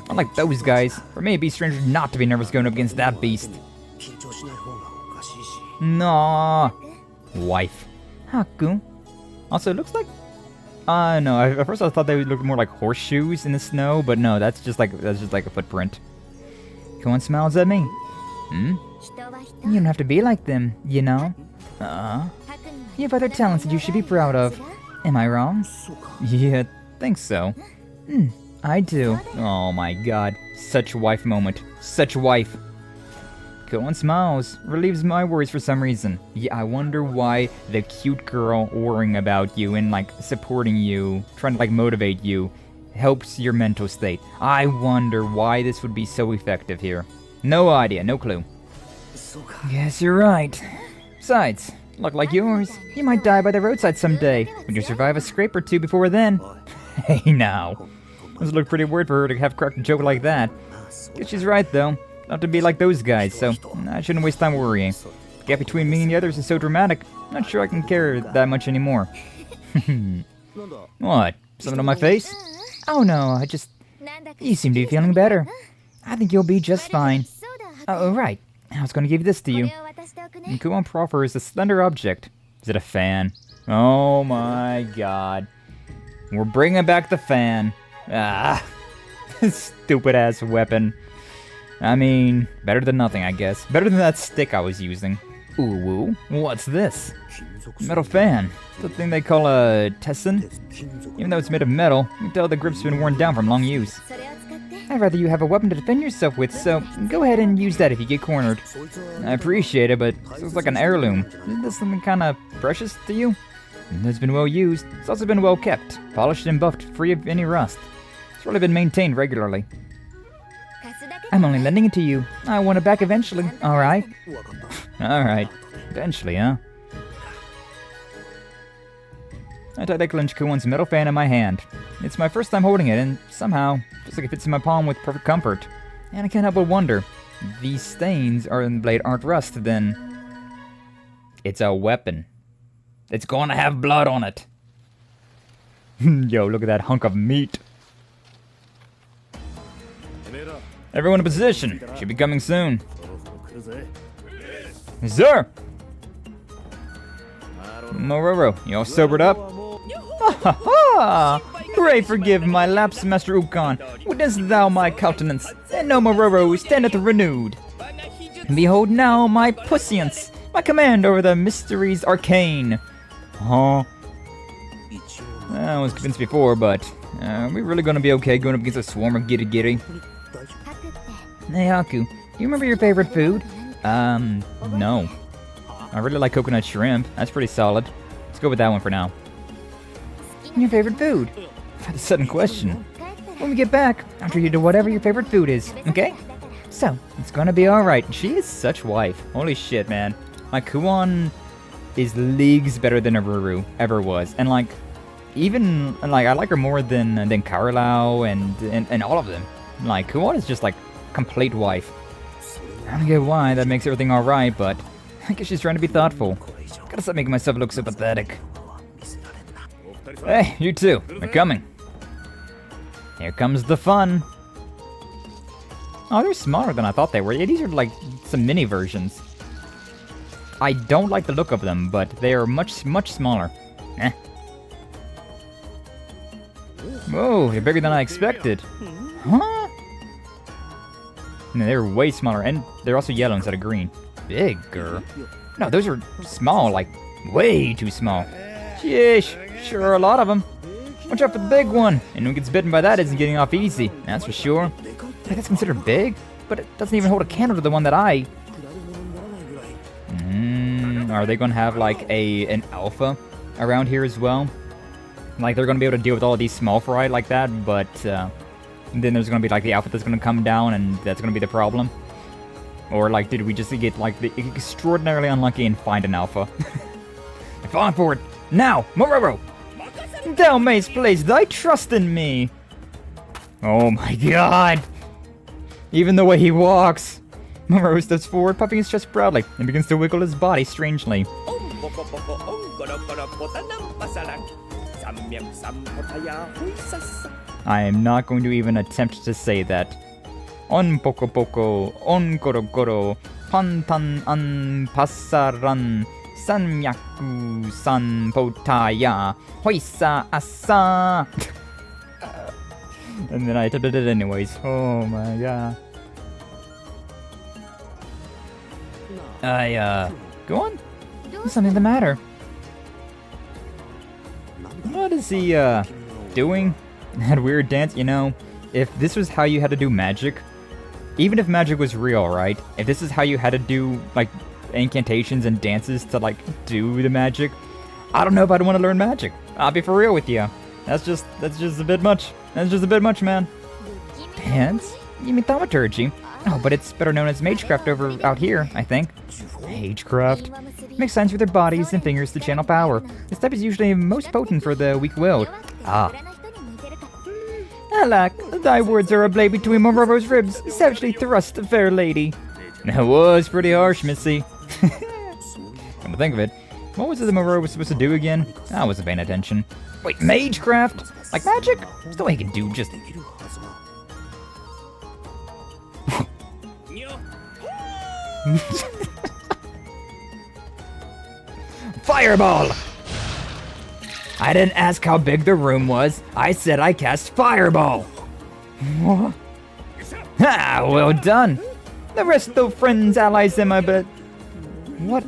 Unlike those guys, for me it'd be strange not to be nervous going up against that beast. Nah. Wife. Haku. Also, it looks like... no, at first I thought they would look more like horseshoes in the snow, but no, that's just like a footprint. Kuon smiles at me. You don't have to be like them, you know? You have other talents that you should be proud of. Am I wrong? Yeah, think so. I do. Oh my god. Such wife moment. Such wife. Kuon smiles. Relieves my worries for some reason. Yeah, I wonder why the cute girl worrying about you and like supporting you, trying to like motivate you, helps your mental state. I wonder why this would be so effective here. No idea, no clue. Guess you're right. Besides, luck like yours, you might die by the roadside someday. Would you survive a scrape or two before then? Hey now. This look pretty weird for her to have cracked a joke like that. Guess she's right though. Not to be like those guys, so I shouldn't waste time worrying. The gap between me and the others is so dramatic, not sure I can care that much anymore. What? Something on my face? Oh no, you seem to be feeling better. I think you'll be just fine. Oh, right. I was going to give this to you. Kuon proffers a slender object. Is it a fan? Oh my god. We're bringing back the fan. Ah. Stupid ass weapon. I mean, better than nothing, I guess. Better than that stick I was using. Ooh, what's this? Metal fan. The thing they call a tesson? Even though it's made of metal, you can tell the grip's been worn down from long use. I'd rather you have a weapon to defend yourself with, so go ahead and use that if you get cornered. I appreciate it, but it looks like an heirloom. Isn't this something kind of precious to you? It's been well used. It's also been well kept, polished and buffed, free of any rust. It's really been maintained regularly. I'm only lending it to you. I want it back eventually, alright? Alright. Eventually, huh? I tightly clench Kuon's metal fan in my hand. It's my first time holding it, and somehow, feels like it fits in my palm with perfect comfort. And I can't help but wonder, if these stains on the blade aren't rust, then it's a weapon. It's gonna have blood on it. Yo, look at that hunk of meat. Everyone in position. Should be coming soon. Sir! Mororo, you all sobered up? Ha ha! Pray forgive my lapse, Master Ukon. Witness thou my countenance, and no Mororo standeth renewed. Behold now my puissance, my command over the mysteries arcane. Huh? I was convinced before, but are we really gonna be okay going up against a swarm of Giri-Giri? Hey Haku, do you remember your favorite food? No. I really like coconut shrimp. That's pretty solid. Let's go with that one for now. Your favorite food? For the sudden question. When we get back, I'll treat you to whatever your favorite food is, okay? So, it's gonna be alright. She is such wife. Holy shit, man. My Kuon is leagues better than Aruru ever was. And like, even, like, I like her more than Carlisle and all of them. Like, Kuon is just like complete wife. I don't get why that makes everything alright, but I guess she's trying to be thoughtful. Gotta stop making myself look so pathetic. Hey, you two, they're coming. Here comes the fun. Oh, they're smaller than I thought they were. Yeah, these are like some mini versions. I don't like the look of them, but they are much smaller. Eh. Whoa, they're bigger than I expected. Huh? No, they're way smaller, and they're also yellow instead of green. Bigger? No, those are small, like, way too small. Sheesh, sure are a lot of them. Watch out for the big one, and who gets bitten by that isn't getting off easy, that's for sure. Like, that's considered big, but it doesn't even hold a candle to the one that I... are they gonna have, like, an alpha around here as well? Like, they're gonna be able to deal with all of these small fry like that, but, then there's gonna be like the alpha that's gonna come down and that's gonna be the problem. Or like, did we just get like the extraordinarily unlucky and find an alpha? I'm falling for it. Now, Mororo! Thou mayst place thy trust in me! Oh my god! Even the way he walks! Mororo steps forward, puffing his chest proudly, and begins to wiggle his body strangely. I am not going to even attempt to say that. On poko poko, on koro koro, pantan an pasaran, sanmyaku san potaya, hoisa asa. And then I attempted it anyways. Oh my god. Go on. There's something the matter. is he, doing? That weird dance? You know, if this was how you had to do magic, even if magic was real, right? If this is how you had to do, like, incantations and dances to, like, do the magic, I don't know if I'd want to learn magic. I'll be for real with you. That's just a bit much. That's just a bit much, man. Dance? You mean thaumaturgy? Oh, but it's better known as magecraft over out here, I think. Magecraft? Makes signs with their bodies and fingers to channel power. This type is usually most potent for the weak-willed. Ah. Alack, thy words are a blade between Mororo's ribs, savagely thrust, fair lady. That was pretty harsh, Missy. Come to think of it, what was it that Mororo was supposed to do again? I wasn't paying attention. Wait, magecraft? Like magic? There's no way he can do just... Fireball! I didn't ask how big the room was. I said I cast Fireball. What? Ah, well done. The rest though friends, allies, and my bet. What?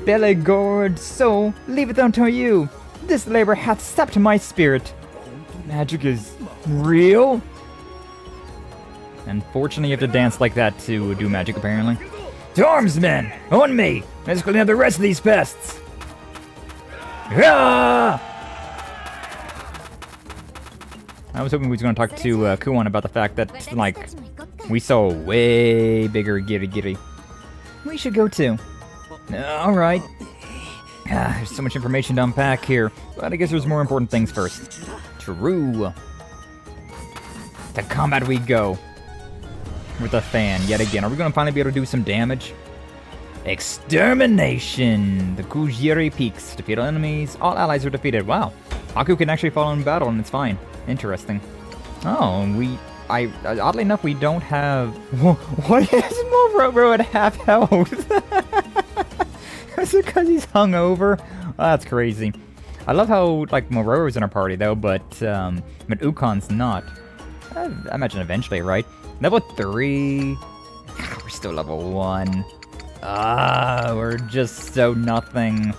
Belligord soul, leave it unto you. This labor hath sapped my spirit. Magic is real? Unfortunately, you have to dance like that to do magic, apparently. To arms, men! On me! Let's clean up the rest of these pests! Ah! I was hoping we was going to talk to Kuon about the fact that, like, we saw a way bigger Giri-Giri. We should go too. Alright. There's so much information to unpack here, but I guess there's more important things first. True. To combat we go. With a fan, yet again. Are we going to finally be able to do some damage? Extermination! The Kujiri peaks. Defeat all enemies. All allies are defeated. Wow. Haku can actually fall in battle and it's fine. Interesting. Oh, oddly enough, we don't have... What is Mororo at half health? Is it because he's hungover? Oh, that's crazy. I love how, like, Mororo's in our party, though, but Ukon's not. I imagine eventually, right? Level 3. We're still level 1. We're just so nothing.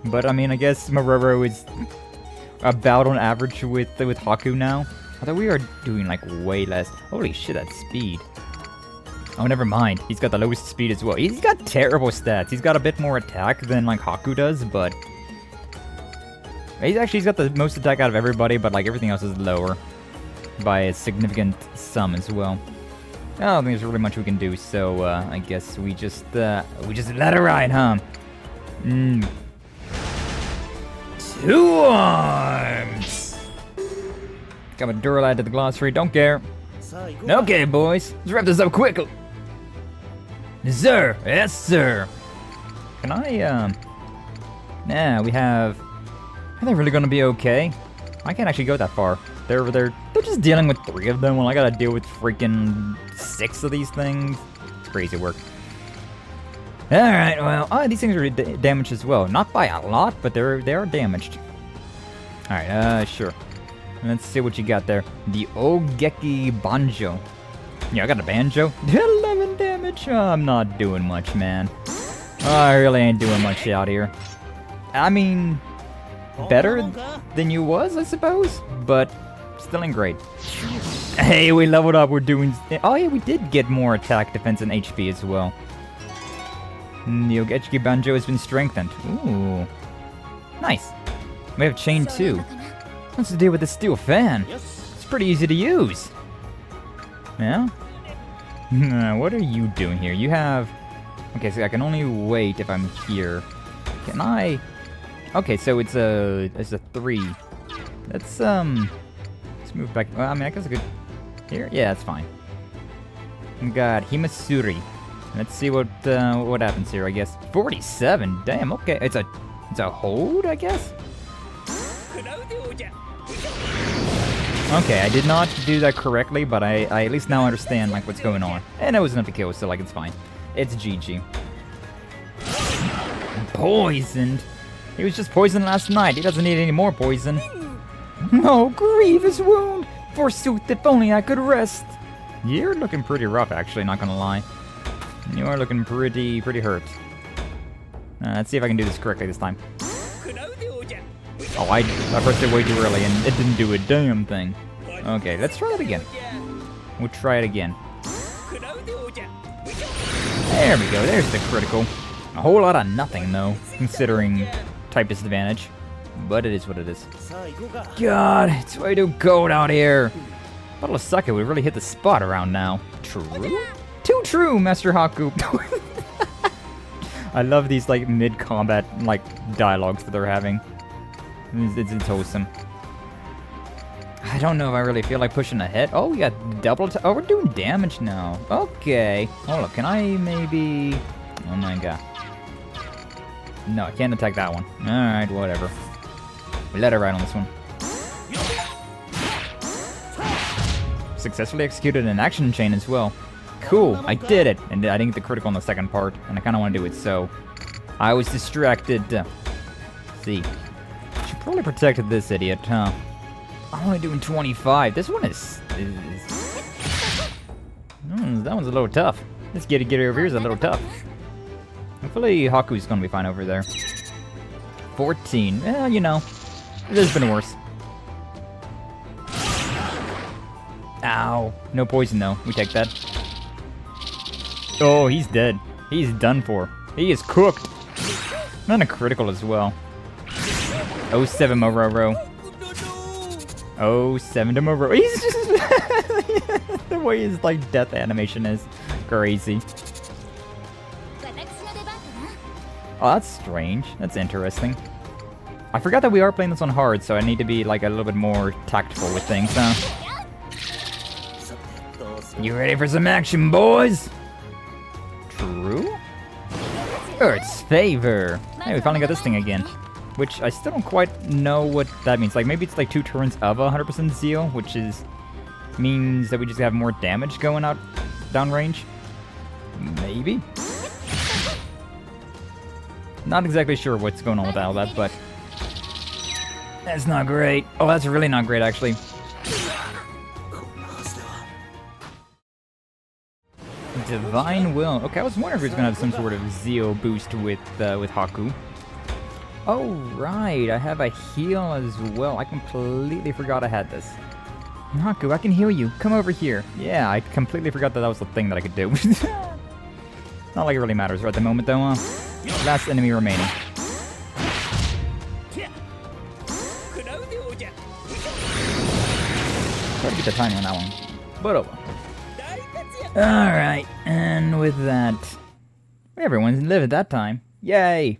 But I mean, I guess Mororo is about on average with Haku now. Although we are doing like way less. Holy shit, that speed. Oh, never mind. He's got the lowest speed as well. He's got terrible stats. He's got a bit more attack than like Haku does, but he's got the most attack out of everybody, but like everything else is lower by a significant sum as well. I don't think there's really much we can do, so I guess we just let it ride, huh? 2 arms! Got my Duralad to the glossary, don't care. Okay, boys, let's wrap this up quickly. Sir, yes, sir. Can I, yeah, we have... Are they really gonna be okay? I can't actually go that far. They're just dealing with 3 of them when I gotta deal with freaking 6 of these things. It's crazy work. Alright, well, these things are damaged as well. Not by a lot, but they are damaged. Alright, sure. Let's see what you got there. The Ogeki Banjo. Yeah, I got a banjo. 11 damage. Oh, I'm not doing much, man. Oh, I really ain't doing much out here. I mean, better than you was, I suppose, but still ain't great. Hey, we leveled up. We're doing... Oh, yeah, we did get more attack, defense, and HP as well. The Ogeki Banjo has been strengthened. Ooh. Nice. We have chain 2. What's the deal with the steel fan? It's pretty easy to use. Yeah? What are you doing here? You have... Okay, so I can only wait if I'm here. Can I... Okay, so it's a 3. Let's move back. Well, I mean, I guess I could... Here? Yeah, that's fine. We got Himasuri. Let's see what happens here, I guess. 47? Damn, okay. It's a hold, I guess? Okay, I did not do that correctly, but I at least now understand, like, what's going on. And it was enough to kill, so, like, it's fine. It's GG. Poisoned? He was just poisoned last night. He doesn't need any more poison. Oh, grievous wound! Forsooth, if only I could rest. You're looking pretty rough, actually, not gonna lie. You are looking pretty hurt. Let's see if I can do this correctly this time. Oh, I pressed it way too early and it didn't do a damn thing. Okay, let's try it again. We'll try it again. There we go, there's the critical. A whole lot of nothing, though, considering type disadvantage. But it is what it is. God, it's way too cold out here. Bottle of sake would really hit the spot around now. True? Too true, Master Haku. I love these, like, mid-combat, like, dialogues that they're having. It's wholesome. I don't know if I really feel like pushing ahead. Oh, we got double. Oh, we're doing damage now. Okay. Hold up. Can I maybe? Oh my god. No, I can't attack that one. All right, whatever. We let her ride on this one. Successfully executed an action chain as well. Cool. I did it, and I didn't get the critical on the second part, and I kind of want to do it. So I was distracted. See, should probably protected this idiot, huh? I'm only doing 25. This one is that one's a little tough. This get over here is a little tough. Hopefully Haku's gonna be fine over there. 14. You know, there's been worse. Ow. No poison though. We take that. Oh, he's dead. He's done for. He is cooked. Not a critical as well. 07 Mororo. 07 to Moro. He's just the way his like death animation is crazy. Oh, that's strange. That's interesting. I forgot that we are playing this on hard, so I need to be like a little bit more tactful with things, huh? You ready for some action, boys? True? Earth's favor. Hey, we finally got this thing again. Which I still don't quite know what that means. Like, maybe it's like 2 turns of 100% zeal, which means that we just have more damage going out downrange. Maybe? Not exactly sure what's going on with all that, but that's not great. Oh, that's really not great, actually. Divine Will. Okay, I was wondering if he was gonna have some sort of zeal boost with Haku. Oh, right, I have a heal as well. I completely forgot I had this. Haku, I can heal you. Come over here. Yeah, I completely forgot that was the thing that I could do. Not like it really matters right at the moment, though, huh? Last enemy remaining. Try to get the timing on that one. But oh well. Alright, and with that, everyone's lived at that time. Yay!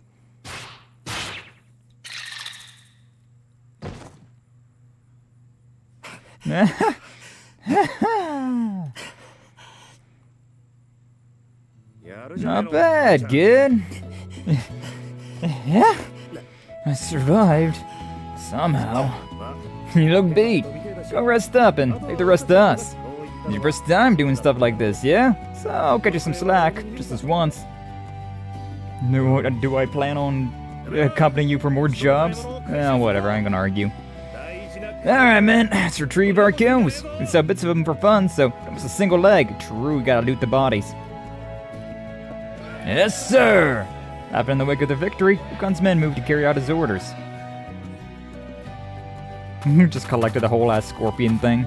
Not bad, kid. Yeah, I survived. Somehow. You look beat. Go rest up and take the rest of us. It's your first time doing stuff like this, yeah? So I'll cut you some slack, just this once. Do I plan on accompanying you for more jobs? Whatever, I ain't gonna argue. Alright, man, let's retrieve our kills. We sell bits of them for fun, so that was a single leg. True, we gotta loot the bodies. Yes, sir! After in the wake of the victory, Ukon's men moved to carry out his orders. Just collected a whole ass scorpion thing.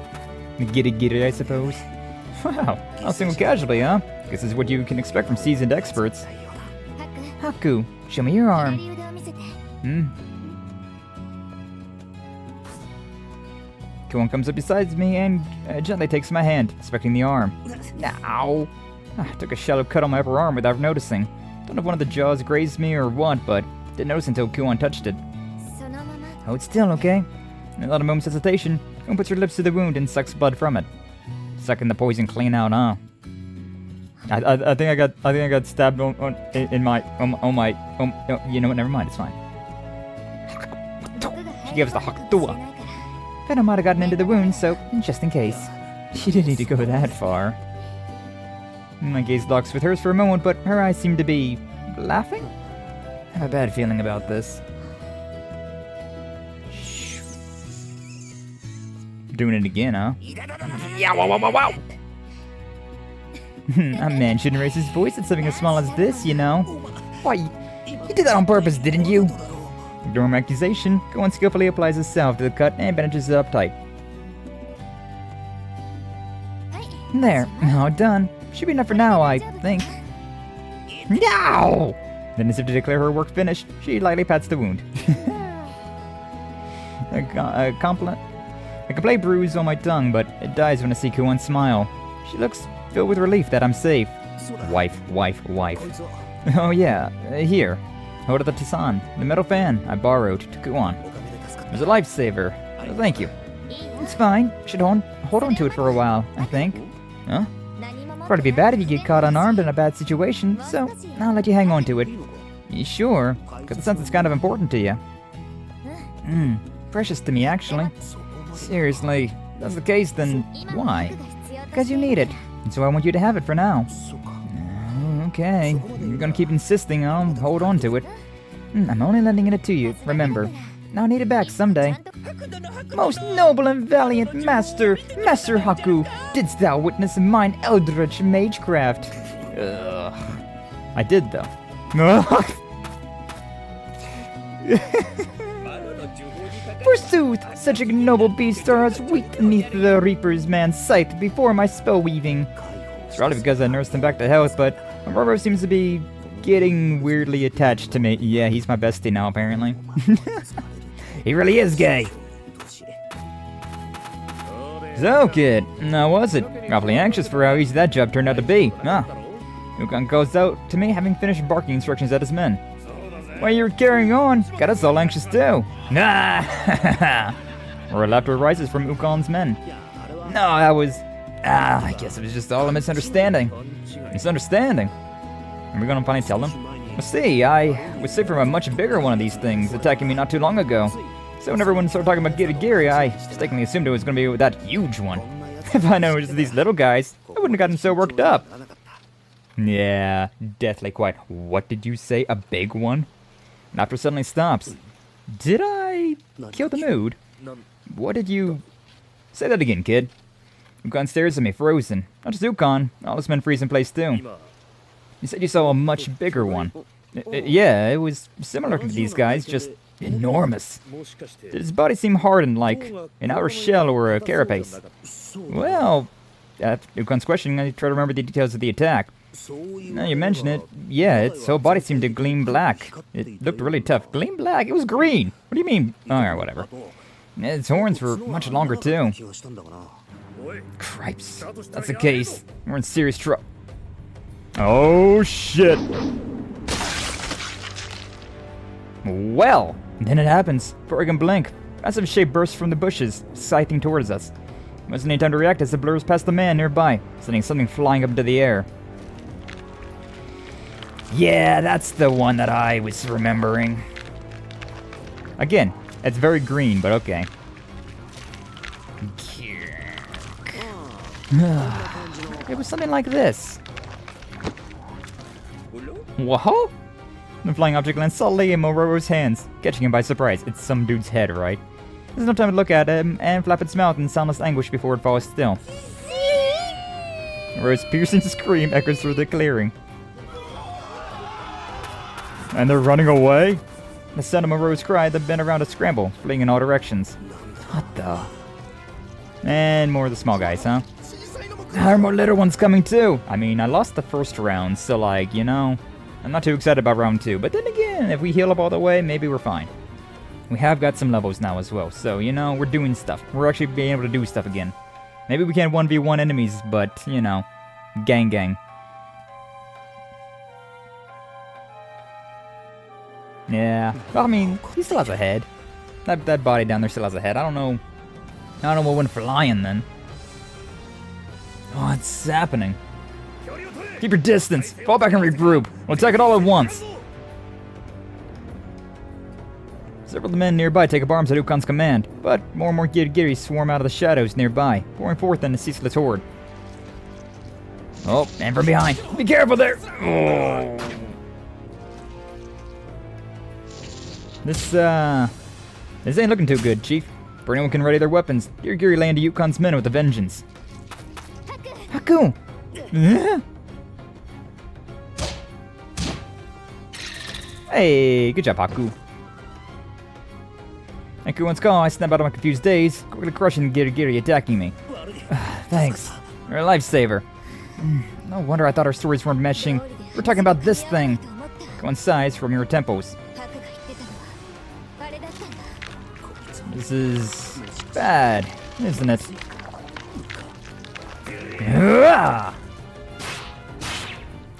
Giri, I suppose. Wow, I'll single casually, huh? Guess this is what you can expect from seasoned experts. Haku, show me your arm. Kuon comes up beside me and gently takes my hand, inspecting the arm. Ow! I took a shallow cut on my upper arm without noticing. Don't know if one of the jaws grazed me or what, but didn't notice until Kuon touched it. Hold still, okay? Without a moment's hesitation, Kuon puts her lips to the wound and sucks blood from it. Sucking the poison clean out, huh? I think I got stabbed in my you know what? Never mind. It's fine. She gave us the Hakutua. Venom might have gotten into the wound, so just in case. She didn't need to go that far. My gaze locks with hers for a moment, but her eyes seem to be laughing. I have a bad feeling about this. Shh. Doing it again, huh? Yeah, wow. A man shouldn't raise his voice at something as small as this, you know. Why, you did that on purpose, didn't you? Ignoring my accusation, Kuon skillfully applies his salve to the cut and bandages it up tight. There, all done. Should be enough for now, I think. No! Then, as if to declare her work finished, she lightly pats the wound. A complete bruise on my tongue, but it dies when I see Kuon smile. She looks filled with relief that I'm safe. Wife. Oh yeah, here. Hold up the Tisan, the metal fan I borrowed to Kuon. It was a lifesaver. Thank you. It's fine. Should hold on to it for a while, I think. Huh? Probably be bad if you get caught unarmed in a bad situation, so I'll let you hang on to it. You sure? Because the sense it's kind of important to you. Precious to me, actually. Seriously, if that's the case, then why? Because you need it, and so I want you to have it for now. Okay, you're gonna keep insisting I'll hold on to it. I'm only lending it to you, remember. I'll need it back someday. Most noble and valiant Master Haku, didst thou witness mine eldritch magecraft? I did, though. Forsooth, such ignoble beasts are as weak beneath the Reaper's man's sight before my spell weaving. It's probably because I nursed him back to health, but Roro seems to be getting weirdly attached to me. Yeah, he's my bestie now, apparently. He really is gay. So, kid, how was it? Awfully anxious for how easy that job turned out to be, huh? Ukon goes out to me having finished barking instructions at his men. While you were carrying on, got us all anxious too. Nah! Or laughter rises from Ukon's men. No, that was... I guess it was just all a misunderstanding. Misunderstanding? Are we gonna finally tell them? Well, see, I was sick from a much bigger one of these things attacking me not too long ago. So when everyone started talking about Giri, I mistakenly assumed it was gonna be that huge one. If I known it was these little guys, I wouldn't have gotten so worked up. Yeah, deathly quiet. What did you say? A big one? Laughter suddenly stops. Did I kill the mood? What did you... Say that again, kid. Ukon stares at me, frozen. Not just Ukon, all his men freeze in place too. You said you saw a much bigger one. Yeah, it was similar to these guys, just enormous. Did his body seem hardened like an outer shell or a carapace? Well, after Ukon's questioning, I try to remember the details of the attack. Now you mention it, yeah, its whole body seemed to gleam black. It looked really tough. Gleam black? It was green! What do you mean? Alright, whatever. Its horns were much longer too. Cripes. That's the case. We're in serious trouble. Oh shit! Well, then it happens. Before I can blink, a massive shape bursts from the bushes, scything towards us. Wasn't any time to react as it blurs past the man nearby, sending something flying up into the air. Yeah, that's the one that I was remembering. Again, it's very green, but okay. It was something like this. Whoa! The flying object lands solidly in Mororo's hands, catching him by surprise. It's some dude's head, right? There's no time to look at him and flap its mouth in soundless anguish before it falls still. Mororo's piercing scream echoes through the clearing. And they're running away? The sound of Mororo's cry that bent around a scramble, fleeing in all directions. What the? And more of the small guys, huh? There are more little ones coming too! I mean, I lost the first round, so like, you know, I'm not too excited about round 2. But then again, if we heal up all the way, maybe we're fine. We have got some levels now as well, so, you know, we're doing stuff. We're actually being able to do stuff again. Maybe we can't 1v1 enemies, but, you know, gang. Yeah, well, I mean, he still has a head. That body down there still has a head. I don't know what went flying then. Oh, it's happening. Keep your distance. Fall back and regroup. We'll attack it all at once. Several of the men nearby take up arms at Ukon's command, but more and more Giri swarm out of the shadows nearby, pouring forth in a ceaseless horde. Oh, and from behind. Be careful there! Oh. This ain't looking too good, Chief. For anyone can ready their weapons, Giri lay into Ukon's men with a vengeance. Haku! Hey, good job, Haku. And Kuon's Skye snap out of my confused daze, quickly crushing the Giri attacking me. Thanks. You're a lifesaver. No wonder I thought our stories weren't meshing. We're talking about this thing. Kuon's sighs from your temples. This is bad, isn't it?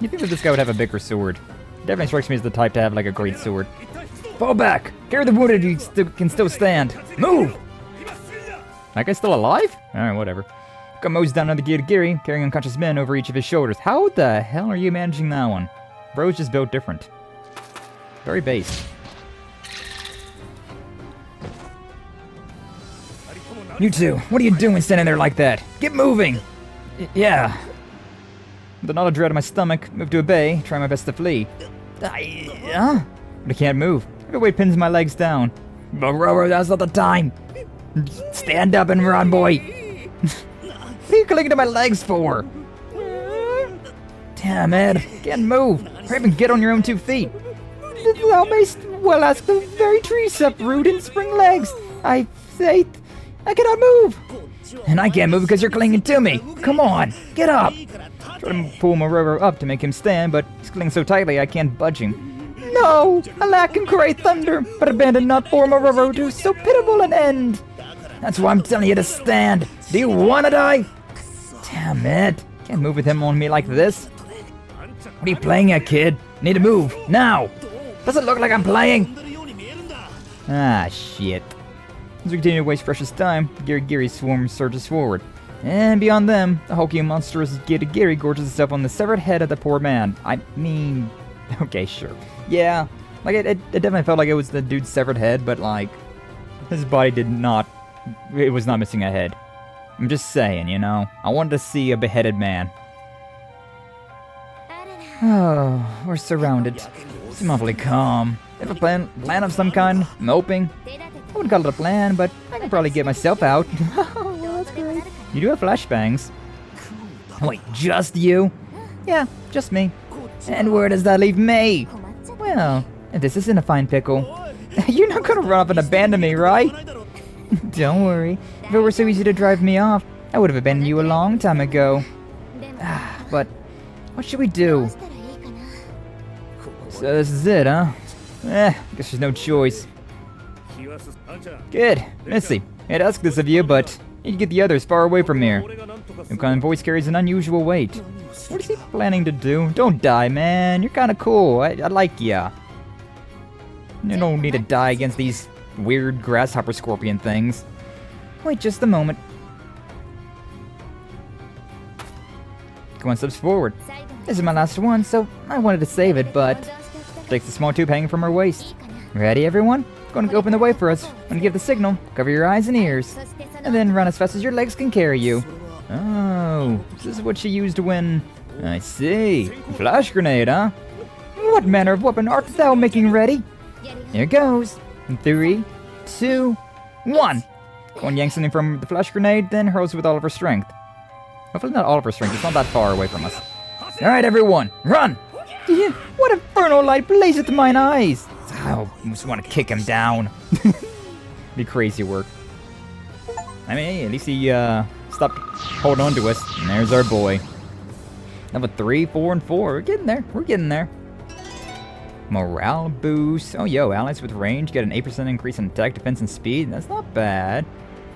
You think that this guy would have a bigger sword? Definitely strikes me as the type to have like a great sword. Fall back! Carry the wounded, you can still stand. Move! That guy's still alive? Alright, whatever. Got mows down on the Giri, carrying unconscious men over each of his shoulders. How the hell are you managing that one? Bro's just built different. Very base. You two, what are you doing standing there like that? Get moving! Yeah. With a knot of dread in my stomach, move to obey, try my best to flee. But I can't move. Every weight pins my legs down. Boro, that's not the time! Stand up and run, boy! What are you clinging to my legs for? Damn it, can't move. Or even get on your own 2 feet. Thou mayst well ask the very trees uproot and spring legs. I say, I cannot move. And I can't move because you're clinging to me. Come on, get up. Try to pull Mororo up to make him stand, but he's clinging so tightly I can't budge him. No, alack and cry thunder, but abandon not for Mororo to so pitiable an end. That's why I'm telling you to stand. Do you want to die? Damn it. Can't move with him on me like this. What are you playing at, kid? Need to move, now. Does it look like I'm playing? Ah, shit. As we continue to waste precious time, the Giri swarm surges forward. And beyond them, the hulking monstrous Giri gorges itself on the severed head of the poor man. I mean... Okay, sure. Yeah, like, it definitely felt like it was the dude's severed head, but, like, his body did not... It was not missing a head. I'm just saying, you know? I wanted to see a beheaded man. Oh, we're surrounded. Seem awfully calm. If a plan of some kind, moping. I wouldn't call it a plan, but I can probably get myself out. Oh, that's great. You do have flashbangs. Wait, just you? Yeah, just me. And where does that leave me? Well, this isn't a fine pickle. You're not gonna run off and abandon me, right? Don't worry. If it were so easy to drive me off, I would have abandoned you a long time ago. But what should we do? So this is it, huh? Guess there's no choice. Good. Missy, I'd ask this of you, but you need to get the others far away from here. Ukon's voice carries an unusual weight. What is he planning to do? Don't die, man. You're kinda cool. I like ya. You don't need to die against these weird grasshopper scorpion things. Wait just a moment. Kuon steps forward. This is my last one, so I wanted to save it, but... Takes the small tube hanging from her waist. Ready, everyone? Going to open the way for us. When you give the signal, cover your eyes and ears. And then run as fast as your legs can carry you. Oh, this is what she used when... I see. Flash grenade, huh? What manner of weapon art thou making ready? Here goes. 3, 2, 1. Kuon yanks something from the flash grenade, then hurls it with all of her strength. Hopefully not all of her strength, it's not that far away from us. Alright, everyone, run! What infernal light blazeth mine eyes! I almost want to kick him down. Be crazy work. I mean, hey, at least he stopped holding on to us. And there's our boy. Level 3, 4, and 4. We're getting there. We're getting there. Morale boost. Oh, yo, allies with range get an 8% increase in attack, defense, and speed. That's not bad.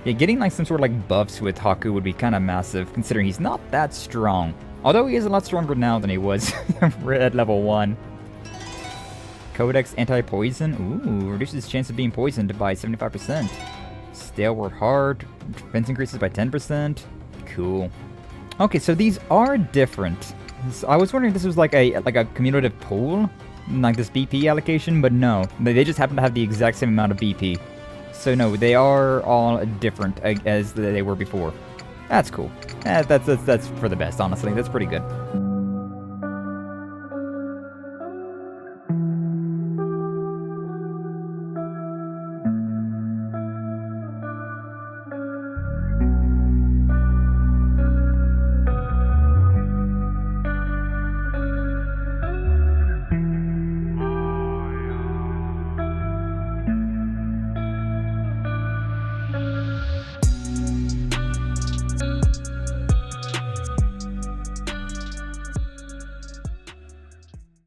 Yeah, getting like some sort of like buffs with Haku would be kind of massive, considering he's not that strong. Although he is a lot stronger now than he was at level 1. Codex anti-poison. Ooh, reduces chance of being poisoned by 75%. Stalewart heart. Defense increases by 10%. Cool. Okay, so these are different. So I was wondering if this was like a cumulative pool, like this BP allocation, but no. They just happen to have the exact same amount of BP. So no, they are all different as they were before. That's cool. That's for the best, honestly. That's pretty good.